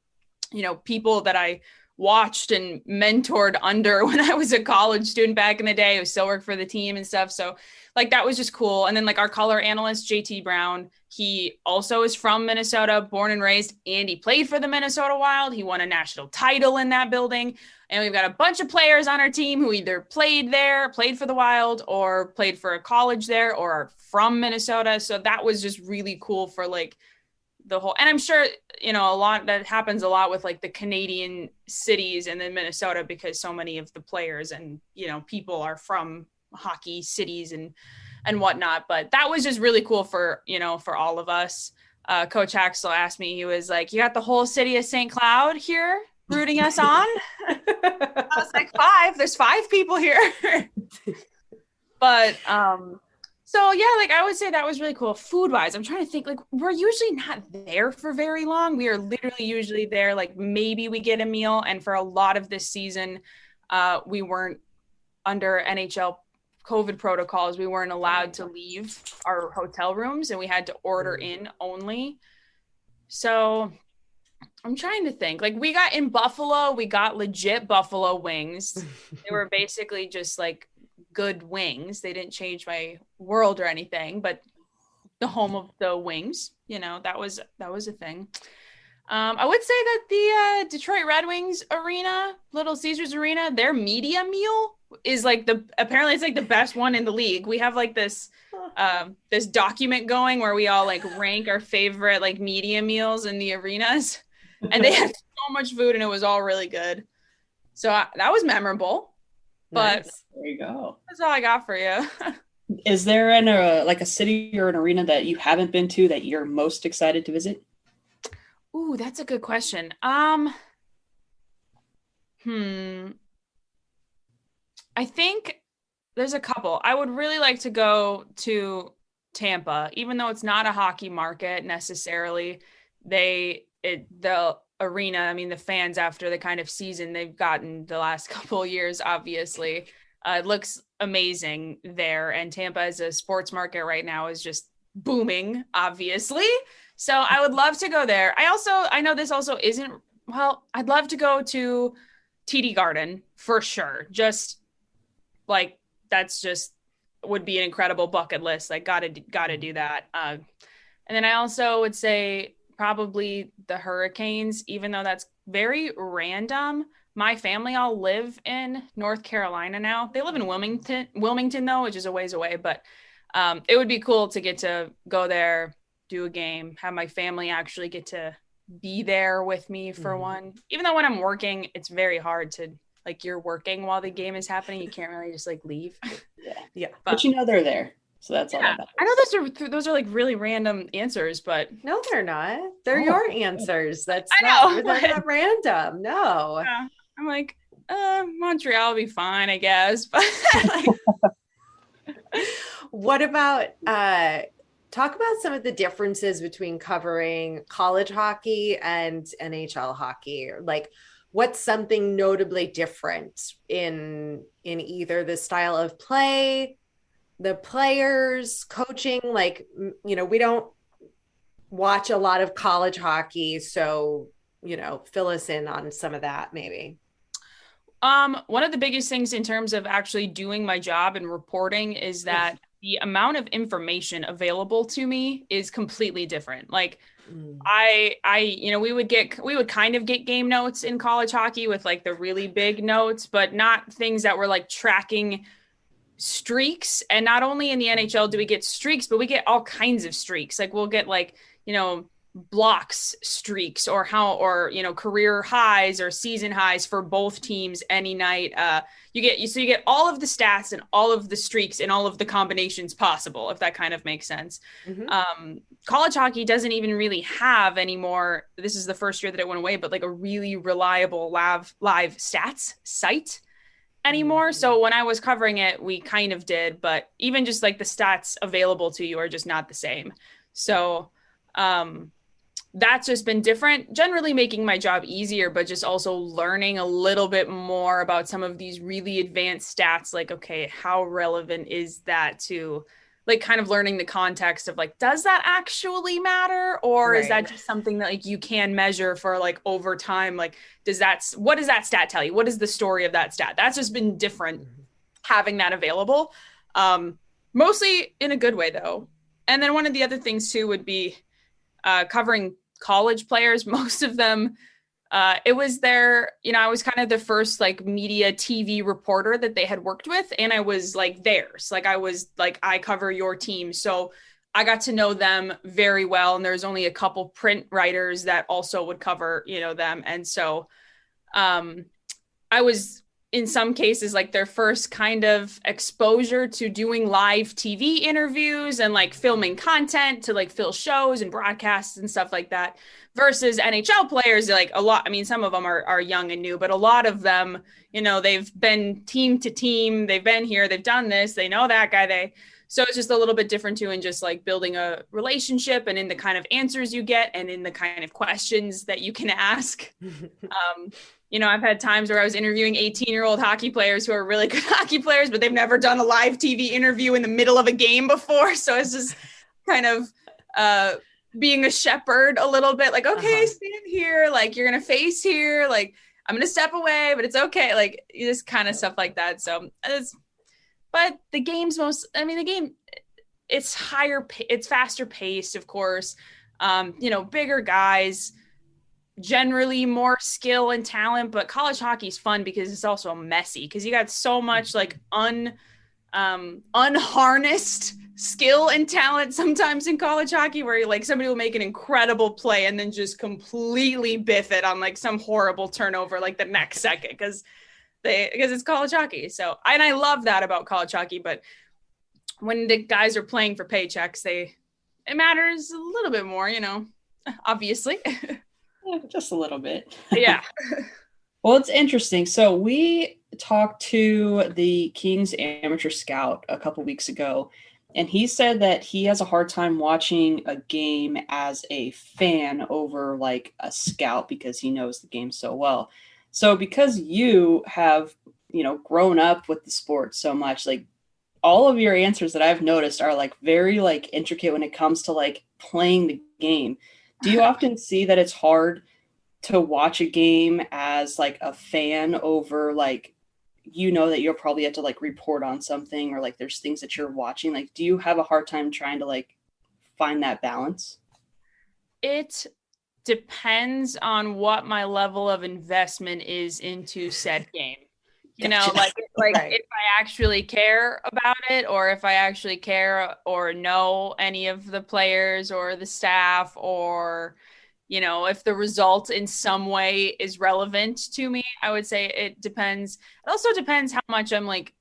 you know, people that I watched and mentored under when I was a college student back in the day who still worked for the team and stuff. So like, that was just cool. And then like our color analyst, JT Brown, he also is from Minnesota, born and raised, and he played for the Minnesota Wild. He won a national title in that building. And we've got a bunch of players on our team who either played for the Wild, or played for a college there, or are from Minnesota. So that was just really cool for like the whole, and I'm sure, you know, a lot that happens a lot with like the Canadian cities and then Minnesota, because so many of the players and, you know, people are from hockey cities and whatnot. But that was just really cool for, you know, for all of us. Coach Axel asked me, he was like, "You got the whole city of St. Cloud here rooting us on?" I was like, 5, there's 5 people here. But so yeah, like I would say that was really cool. Food wise, I'm trying to think, like we're usually not there for very long. We are literally usually there, like maybe we get a meal. And for a lot of this season, we weren't under NHL COVID protocols. We weren't allowed to leave our hotel rooms, and we had to order in only. So I'm trying to think, like we got in Buffalo, we got legit buffalo wings. They were basically just like good wings. They didn't change my world or anything, but the home of the wings, you know, that was a thing. I would say that the Detroit Red Wings arena, Little Caesars Arena, their media meal is like apparently it's like the best one in the league. We have like this document going where we all like rank our favorite like media meals in the arenas, and they had so much food and it was all really good. So that was memorable. But nice. There you go. That's all I got for you. Is there like a city or an arena that you haven't been to that you're most excited to visit? Ooh, that's a good question. I think there's a couple. I would really like to go to Tampa, even though it's not a hockey market necessarily. The arena, I mean, the fans, after the kind of season they've gotten the last couple of years, obviously, it looks amazing there. And Tampa as a sports market right now is just booming, obviously. So I would love to go there. I know this also isn't, well, I'd love to go to TD Garden for sure. Just like, that's just would be an incredible bucket list. Like gotta do that. And then I also would say probably the Hurricanes, even though that's very random. My family all live in North Carolina now. They live in Wilmington though, which is a ways away, but it would be cool to get to go there, do a game, have my family actually get to be there with me for one. Even though when I'm working, it's very hard to, like, you're working while the game is happening. You can't really just like leave. Yeah. But you know they're there. So that's all Yeah, that I matters. know those are like really random answers, but No, they're not. They're Oh, your good. answers. That's I not, know. they're not random. No. Yeah. I'm like, Montreal will be fine, I guess. But like, What about talk about some of the differences between covering college hockey and NHL hockey? Like what's something notably different in either the style of play, the players, coaching? Like we don't watch a lot of college hockey, so fill us in on some of that maybe. one of the biggest things in terms of actually doing my job and reporting is that the amount of information available to me is completely different. Like we would kind of get game notes in college hockey with like the really big notes, but not things that were like tracking streaks. And not only in the NHL do we get streaks, but we get all kinds of streaks. Like we'll get like, blocks streaks or career highs or season highs for both teams any night. You get all of the stats and all of the streaks and all of the combinations possible, if that kind of makes sense. College hockey doesn't even really have anymore. This is the first year that it went away, but like a really reliable live stats site anymore. So when I was covering it, we kind of did, but even just like the stats available to you are just not the same. So that's just been different, generally making my job easier, but just also learning a little bit more about some of these really advanced stats. Like, okay, how relevant is that to like kind of learning the context of like, does that actually matter? Or is that just something that like you can measure for like over time? Like, what does that stat tell you? What is the story of that stat? That's just been different having that available. Mostly in a good way though. And then one of the other things too would be covering college players. Most of them, it was I was kind of the first like media TV reporter that they had worked with. And I was like theirs. Like I was like, I cover your team. So I got to know them very well. And there's only a couple print writers that also would cover, them. And so I was in some cases like their first kind of exposure to doing live TV interviews and like filming content to like fill shows and broadcasts and stuff like that, versus NHL players. Like a lot, I mean, some of them are young and new, but a lot of them, they've been team to team, they've been here, they've done this, they know that guy. So it's just a little bit different too, in just like building a relationship and in the kind of answers you get and in the kind of questions that you can ask. I've had times where I was interviewing 18-year-old hockey players who are really good hockey players, but they've never done a live TV interview in the middle of a game before. So it's just kind of being a shepherd a little bit, like, okay, stand here, like you're going to face here, like I'm going to step away, but it's okay. Like this kind of stuff like that. So but the game, it's it's faster paced, of course. Bigger guys, generally more skill and talent, but college hockey is fun because it's also messy because you got so much like unharnessed skill and talent sometimes in college hockey, where like somebody will make an incredible play and then just completely biff it on like some horrible turnover like the next second because it's college hockey. So and I love that about college hockey, but when the guys are playing for paychecks, it matters a little bit more, obviously. Yeah, just a little bit. Yeah. Well, it's interesting. So we talked to the Kings amateur scout a couple weeks ago, and he said that he has a hard time watching a game as a fan over like a scout because he knows the game so well. So because you have, grown up with the sport so much, like all of your answers that I've noticed are like very like intricate when it comes to like playing the game. Do you often see that it's hard to watch a game as like a fan over like, that you'll probably have to like report on something or like there's things that you're watching? Like, do you have a hard time trying to like find that balance? It depends on what my level of investment is into said game. Gotcha. Like Right. if I actually care about it, or if I actually care or know any of the players or the staff, or, if the result in some way is relevant to me, I would say it depends. It also depends how much I'm like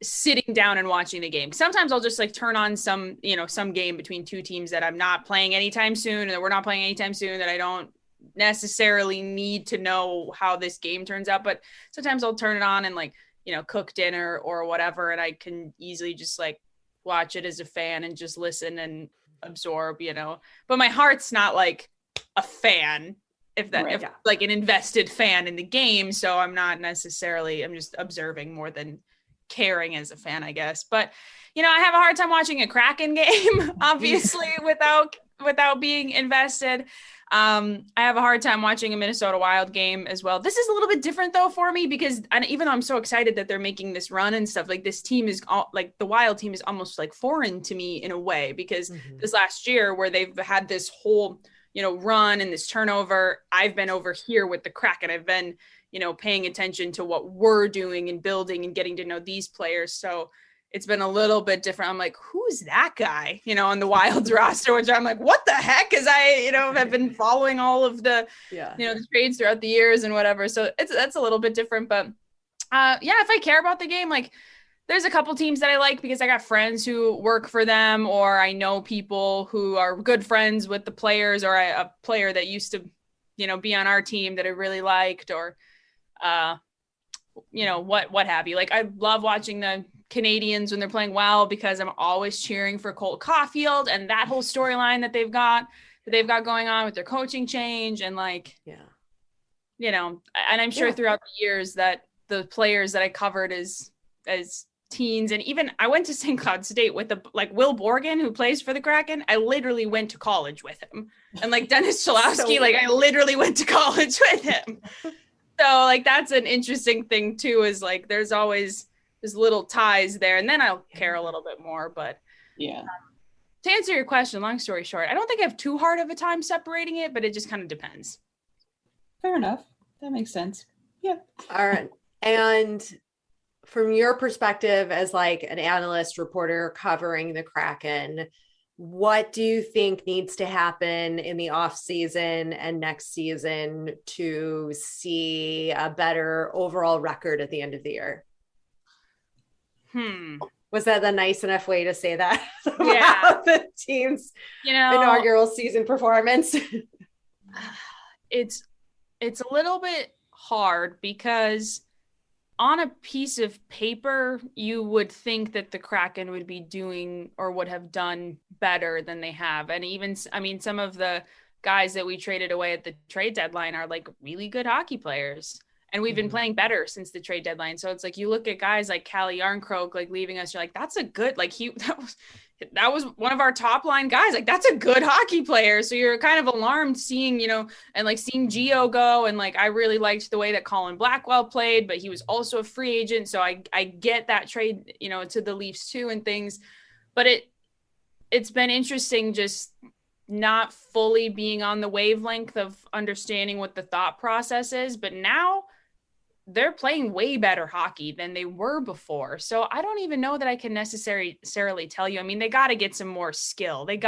sitting down and watching the game. Sometimes I'll just like turn on some game between two teams that I'm not playing anytime soon, or that we're not playing anytime soon, that I don't necessarily need to know how this game turns out. But sometimes I'll turn it on and like, cook dinner or whatever, and I can easily just like watch it as a fan and just listen and absorb, but my heart's not like a fan, if like an invested fan in the game. So I'm just observing more than caring as a fan, I guess. But I have a hard time watching a Kraken game, obviously, without being invested. I have a hard time watching a Minnesota Wild game as well. This is a little bit different though for me, because even though I'm so excited that they're making this run and stuff, like this team is like the Wild team is almost like foreign to me in a way, because this last year where they've had this whole run and this turnover, I've been over here with the Kraken. I've been paying attention to what we're doing and building and getting to know these players. So it's been a little bit different. I'm like, who's that guy, on the Wild's roster, which I'm like, what the heck? Cause I, have been following all of the, the trades throughout the years and whatever. So that's a little bit different, but if I care about the game, like there's a couple teams that I like because I got friends who work for them, or I know people who are good friends with the players, or a player that used to, be on our team that I really liked, or, what have you. Like I love watching the Canadians when they're playing well, because I'm always cheering for Cole Caulfield and that whole storyline that they've got going on with their coaching change. And like, and I'm sure throughout the years that the players that I covered as teens, and even I went to St. Cloud State with Will Borgen, who plays for the Kraken. I literally went to college with him. And like Dennis Chalowski, I literally went to college with him. So like, that's an interesting thing too, is like, there's always there's little ties there, and then I'll care a little bit more. But to answer your question, long story short, I don't think I have too hard of a time separating it, but it just kind of depends. Fair enough. That makes sense. Yeah. All right. And from your perspective as like an analyst reporter covering the Kraken, what do you think needs to happen in the off season and next season to see a better overall record at the end of the year? Was that a nice enough way to say that? Yeah. The team's inaugural season performance. It's a little bit hard, because on a piece of paper, you would think that the Kraken would be doing or would have done better than they have. And even, some of the guys that we traded away at the trade deadline are like really good hockey players. And we've been playing better since the trade deadline. So it's like, you look at guys like Calle Yarncroke, like leaving us, you're like, that's a good, like that was one of our top line guys. Like, that's a good hockey player. So you're kind of alarmed seeing, and like seeing Gio go. And like, I really liked the way that Colin Blackwell played, but he was also a free agent. So I get that trade, to the Leafs too and things, but it's been interesting just not fully being on the wavelength of understanding what the thought process is. But now they're playing way better hockey than they were before. So I don't even know that I can necessarily tell you. They got to get some more skill. They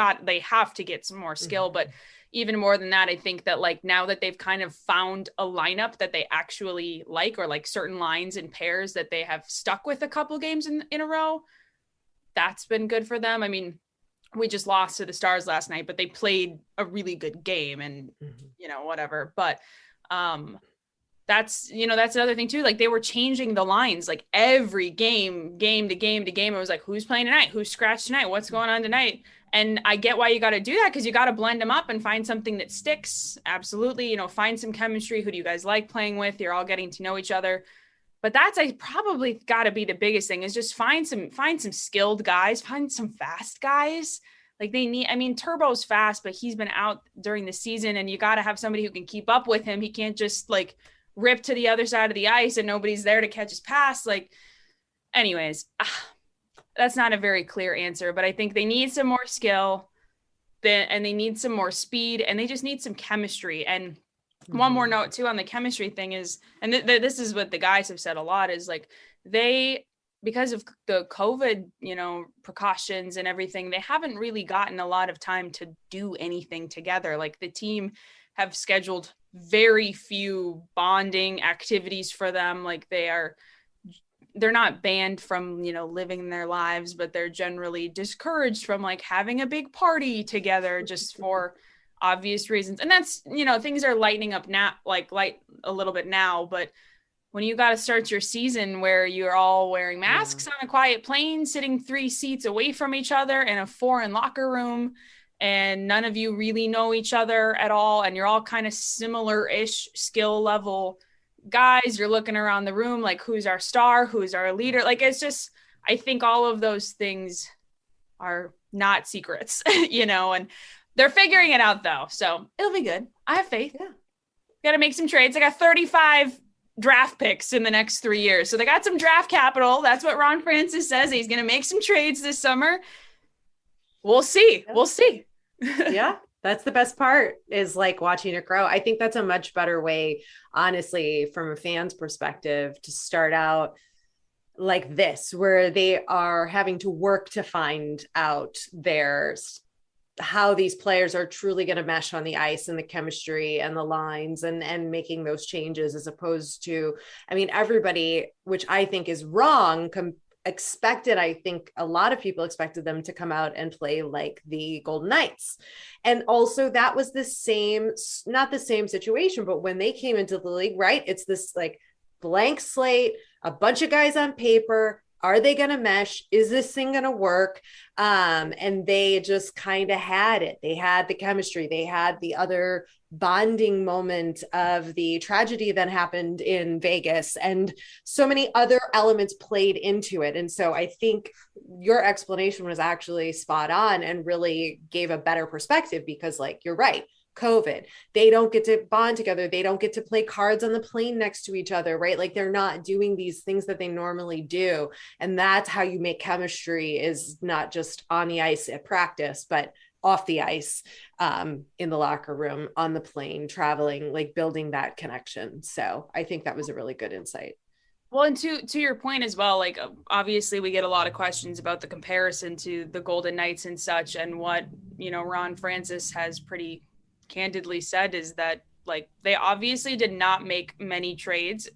have to get some more skill, but even more than that, I think that like now that they've kind of found a lineup that they actually like, or like certain lines and pairs that they have stuck with a couple games in a row, that's been good for them. We just lost to the Stars last night, but they played a really good game and, whatever. But, that's another thing too. Like they were changing the lines, like every game to game. It was like, who's playing tonight? Who's scratched tonight? What's going on tonight? And I get why you got to do that, because you got to blend them up and find something that sticks. Absolutely. Find some chemistry. Who do you guys like playing with? You're all getting to know each other. But that's probably got to be the biggest thing, is just find some skilled guys, find some fast guys. Like they need, Turbo's fast, but he's been out during the season, and you got to have somebody who can keep up with him. He can't just like rip to the other side of the ice and nobody's there to catch his pass. Like, anyways, that's not a very clear answer, but I think they need some more skill, and they need some more speed, and they just need some chemistry. And one more note too on the chemistry thing is, and this is what the guys have said a lot, is like because of the COVID, precautions and everything, they haven't really gotten a lot of time to do anything together. Like the team have scheduled very few bonding activities for them. Like they are they're not banned from, living their lives, but they're generally discouraged from like having a big party together just for obvious reasons. And that's, things are lightening up now, light a little bit now, but when you got to start your season where you're all wearing masks on a quiet plane, sitting 3 seats away from each other in a foreign locker room, and none of you really know each other at all, and you're all kind of similar-ish skill level guys, you're looking around the room like, who's our star, who's our leader? Like, it's just, I think all of those things are not secrets, and they're figuring it out though. So it'll be good. I have faith. Yeah. Got to make some trades. I got 35 draft picks in the next 3 years. So they got some draft capital. That's what Ron Francis says. He's going to make some trades this summer. We'll see. Yeah. We'll see. Yeah. That's the best part, is like watching it grow. I think that's a much better way, honestly, from a fan's perspective, to start out like this, where they are having to work to find out how these players are truly going to mesh on the ice, and the chemistry and the lines, and making those changes, as opposed to, everybody, which I think is wrong, expected, I think a lot of people expected them to come out and play like the Golden Knights. And also that was not the same situation, but when they came into the league, right? It's this like blank slate, a bunch of guys on paper. Are they going to mesh? Is this thing going to work? And they just kind of had it. They had the chemistry. They had the other bonding moment of the tragedy that happened in Vegas, and so many other elements played into it. And so I think your explanation was actually spot on and really gave a better perspective, because like, you're right. COVID, they don't get to bond together. They don't get to play cards on the plane next to each other, right? Like, they're not doing these things that they normally do. And that's how you make chemistry, is not just on the ice at practice, but off the ice, in the locker room, on the plane, traveling, like building that connection. So I think that was a really good insight. Well, and to your point as well, like, obviously we get a lot of questions about the comparison to the Golden Knights and such, and what, Ron Francis has pretty candidly said is that, like, they obviously did not make many trades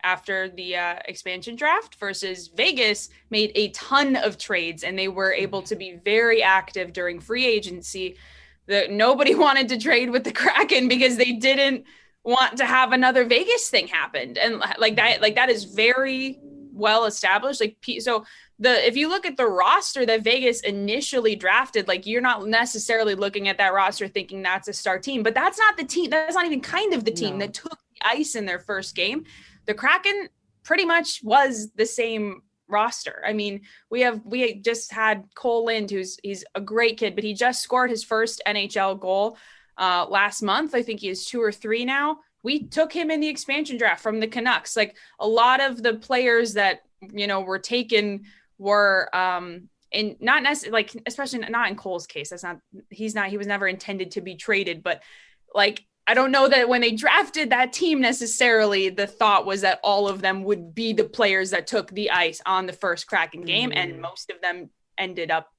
after the expansion draft, versus Vegas made a ton of trades, and they were able to be very active during free agency. That nobody wanted to trade with the Kraken because they didn't want to have another Vegas thing happen. And that is very well established. If you look at the roster that Vegas initially drafted, like, you're not necessarily looking at that roster thinking that's a star team, but that's not the team. That's not even kind of the team that took the ice in their first game. The Kraken pretty much was the same roster. I mean, we just had Cole Lind, he's a great kid, but he just scored his first NHL goal last month. I think he has 2 or 3 now. We took him in the expansion draft from the Canucks. Like, a lot of the players that, were taken were and not necessarily, like, especially not in Cole's case. He was never intended to be traded, but like, I don't know that when they drafted that team necessarily, the thought was that all of them would be the players that took the ice on the first Kraken game. And most of them ended up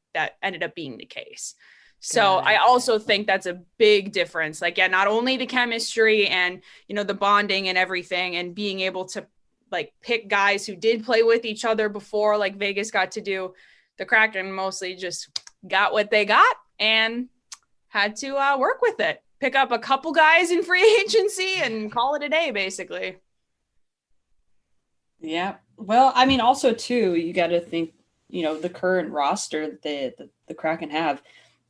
being the case. So I also think that's a big difference. Like, yeah, not only the chemistry and, the bonding and everything, and being able to like pick guys who did play with each other before, like Vegas got to do. The Kraken mostly just got what they got and had to work with it. Pick up a couple guys in free agency and call it a day, basically. Yeah. Well, I mean, also too, you got to think, the current roster that the Kraken have,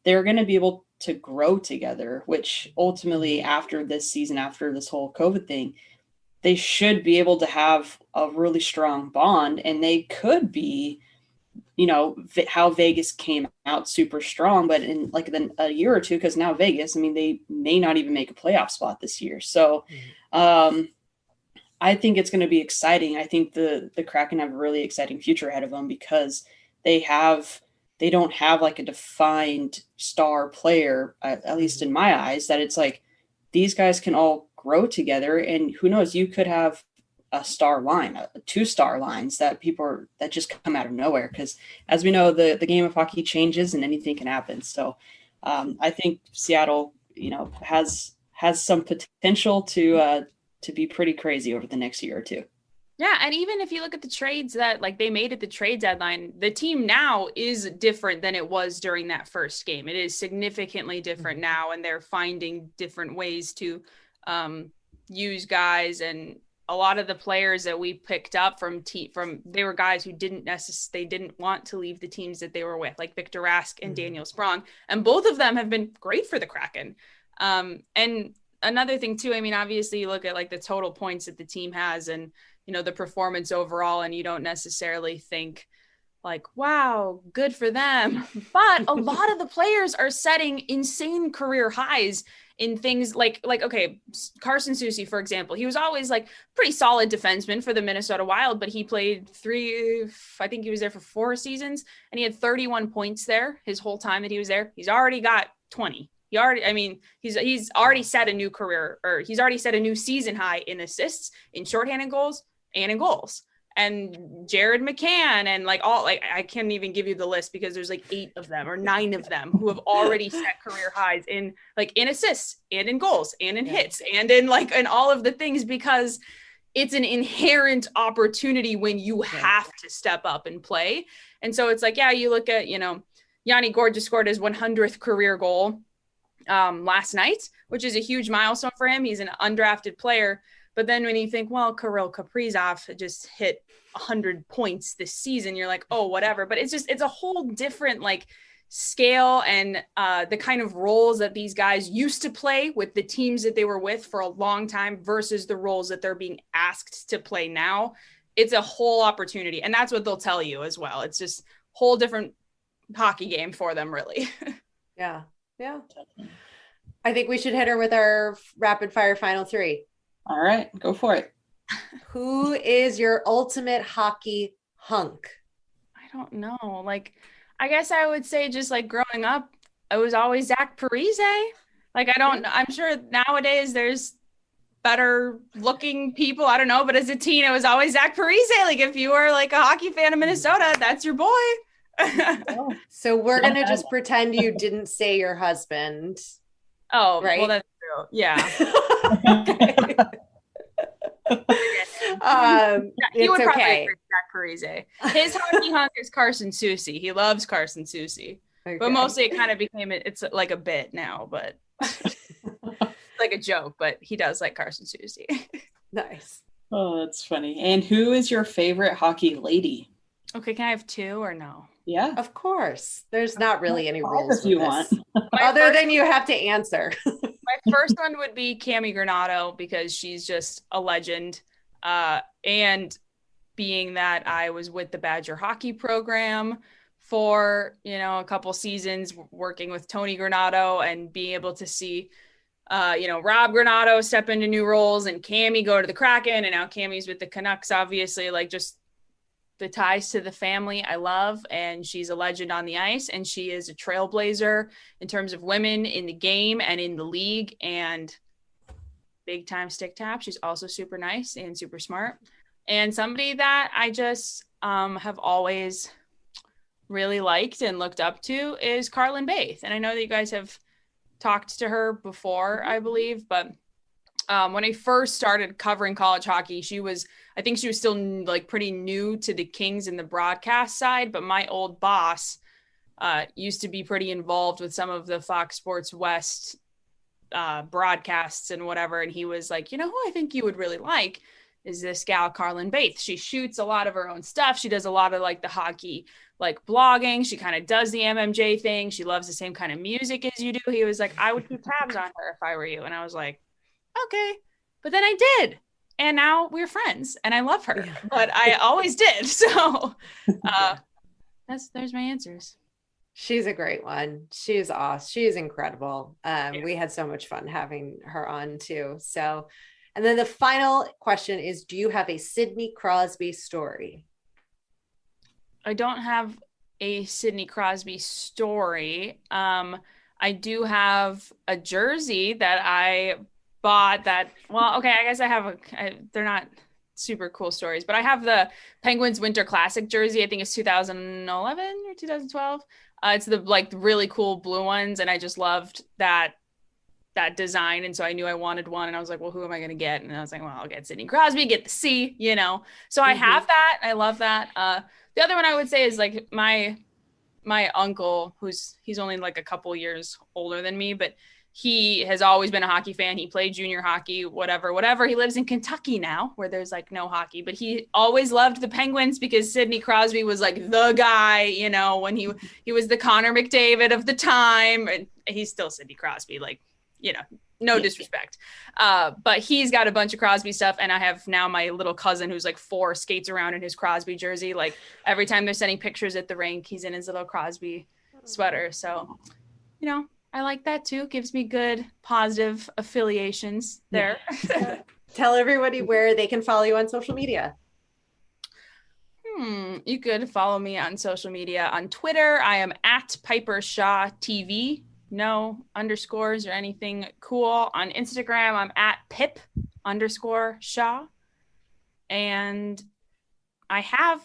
they're going to be able to grow together, which ultimately after this season, after this whole COVID thing, they should be able to have a really strong bond, and they could be, how Vegas came out super strong, but in like a year or two, because now Vegas, I mean, they may not even make a playoff spot this year. So I think it's going to be exciting. I think the Kraken have a really exciting future ahead of them, because they don't have like a defined star player, at least in my eyes, that it's like these guys can all grow together, and who knows, you could have a star line, 2-star lines that just come out of nowhere, because as we know, the game of hockey changes and anything can happen. So I think Seattle, has some potential to be pretty crazy over the next year or two. Yeah, and even if you look at the trades that like they made at the trade deadline, the team now is different than it was during that first game. It is significantly different now, and they're finding different ways to use guys. And a lot of the players that we picked up from they were guys who they didn't want to leave the teams that they were with, like Victor Rask and Daniel Sprong, and both of them have been great for the Kraken. And another thing too, I mean, obviously you look at like the total points that the team has and the performance overall, and you don't necessarily think like, wow, good for them. But a lot of the players are setting insane career highs in things like, okay, Carson Soucy, for example, he was always like pretty solid defenseman for the Minnesota Wild, but he played I think he was there for 4 seasons, and he had 31 points there his whole time that he was there. He's already got 20. He's already set a new career, or he's already set a new season high in assists, in shorthanded goals, and in goals. And Jared McCann and I can't even give you the list because there's like 8 of them or 9 of them who have already set career highs in assists and in goals and in hits and in all of the things, because it's an inherent opportunity when you have to step up and play. And so it's like, yeah, you look at, Yanni Gourde just scored his 100th career goal last night, which is a huge milestone for him. He's an undrafted player. But then when you think, well, Kirill Kaprizov just hit 100 points this season, you're like, oh, whatever. But it's a whole different scale and the kind of roles that these guys used to play with the teams that they were with for a long time versus the roles that they're being asked to play now. It's a whole opportunity. And that's what they'll tell you as well. It's just a whole different hockey game for them, really. Yeah. I think we should hit her with our rapid fire final 3. All right, go for it. Who is your ultimate hockey hunk? I don't know. I guess I would say just growing up, it was always Zach Parise. I'm sure nowadays there's better looking people. I don't know. But as a teen, it was always Zach Parise. If you were a hockey fan of Minnesota, that's your boy. So we're going to just pretend you didn't say your husband. Oh, right. Well, that's true. Yeah. He would probably agree with Zach Parise. His hockey hunk is Carson Soucy. He loves Carson Soucy, but mostly it kind of became it's like a bit now, but like a joke. But he does like Carson Soucy. Nice. Oh, that's funny. And who is your favorite hocky lady? Okay, can I have 2 or no? Yeah, of course. There's not really any rules if you want, other than you have to answer. My first one would be Cami Granato, because she's just a legend. And being that I was with the Badger hockey program for, a couple seasons working with Tony Granato, and being able to see, Rob Granato step into new roles and Cami go to the Kraken, and now Cami's with the Canucks, obviously, just the ties to the family I love. And she's a legend on the ice, and she is a trailblazer in terms of women in the game and in the league, and big time stick tap. She's also super nice and super smart, and somebody that I just have always really liked and looked up to is Carlin Baith. And I know that you guys have talked to her before, I believe, but when I first started covering college hockey, I think she was still pretty new to the Kings in the broadcast side, but my old boss used to be pretty involved with some of the Fox Sports West broadcasts and whatever. And he was like, who I think you would really like is this gal, Carlin Baith. She shoots a lot of her own stuff. She does a lot of the hockey, blogging. She kind of does the MMJ thing. She loves the same kind of music as you do. He was like, I would keep tabs on her if I were you. And I was like, okay. But then I did. And now we're friends and I love her, but I always did. So there's my answers. She's a great one. She's awesome. She is incredible. We had so much fun having her on too. So, and then the final question is, do you have a Sidney Crosby story? I don't have a Sidney Crosby story. I do have a jersey that I bought that, okay, I guess I have they're not super cool stories, but I have the Penguins Winter Classic jersey. I think it's 2011 or 2012. It's the really cool blue ones. And I just loved that that design. And so I knew I wanted one, and I was like, well, who am I going to get? And I was like, well, I'll get Sidney Crosby, get the C, you know? So I have that. I love that. The other one I would say is like my uncle, he's only like a couple years older than me, but he has always been a hockey fan. He played junior hockey, whatever. He lives in Kentucky now, where there's like no hockey, but he always loved the Penguins because Sidney Crosby was like the guy, you know, when he was the Connor McDavid of the time, and he's still Sidney Crosby, like, you know, no disrespect. But he's got a bunch of Crosby stuff. And I have now my little cousin who's like 4 skates around in his Crosby jersey. Like every time they're sending pictures at the rink, he's in his little Crosby sweater. So, you know, I like that too. Gives me good positive affiliations there. Tell everybody where they can follow you on social media. You could follow me on social media. On Twitter, I am at Piper Shaw TV. No underscores or anything cool. On Instagram, I'm at Pip_Shaw. And I have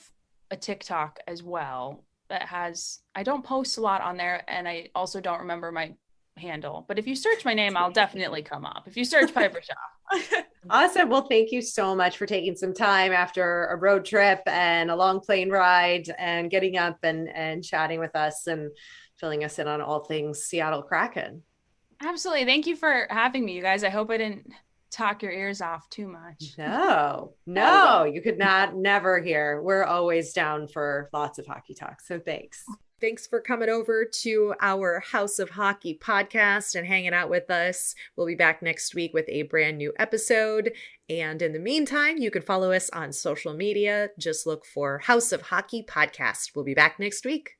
a TikTok as well that has, I don't post a lot on there, and I also don't remember my handle. But if you search my name, I'll definitely come up. If you search Piper Shaw. Awesome. Well, thank you so much for taking some time after a road trip and a long plane ride and getting up and chatting with us and filling us in on all things Seattle Kraken. Absolutely. Thank you for having me, you guys. I hope I didn't talk your ears off too much. No, you could never hear. We're always down for lots of hockey talk. So thanks. Thanks for coming over to our House of Hockey podcast and hanging out with us. We'll be back next week with a brand new episode. And in the meantime, you can follow us on social media. Just look for House of Hockey podcast. We'll be back next week.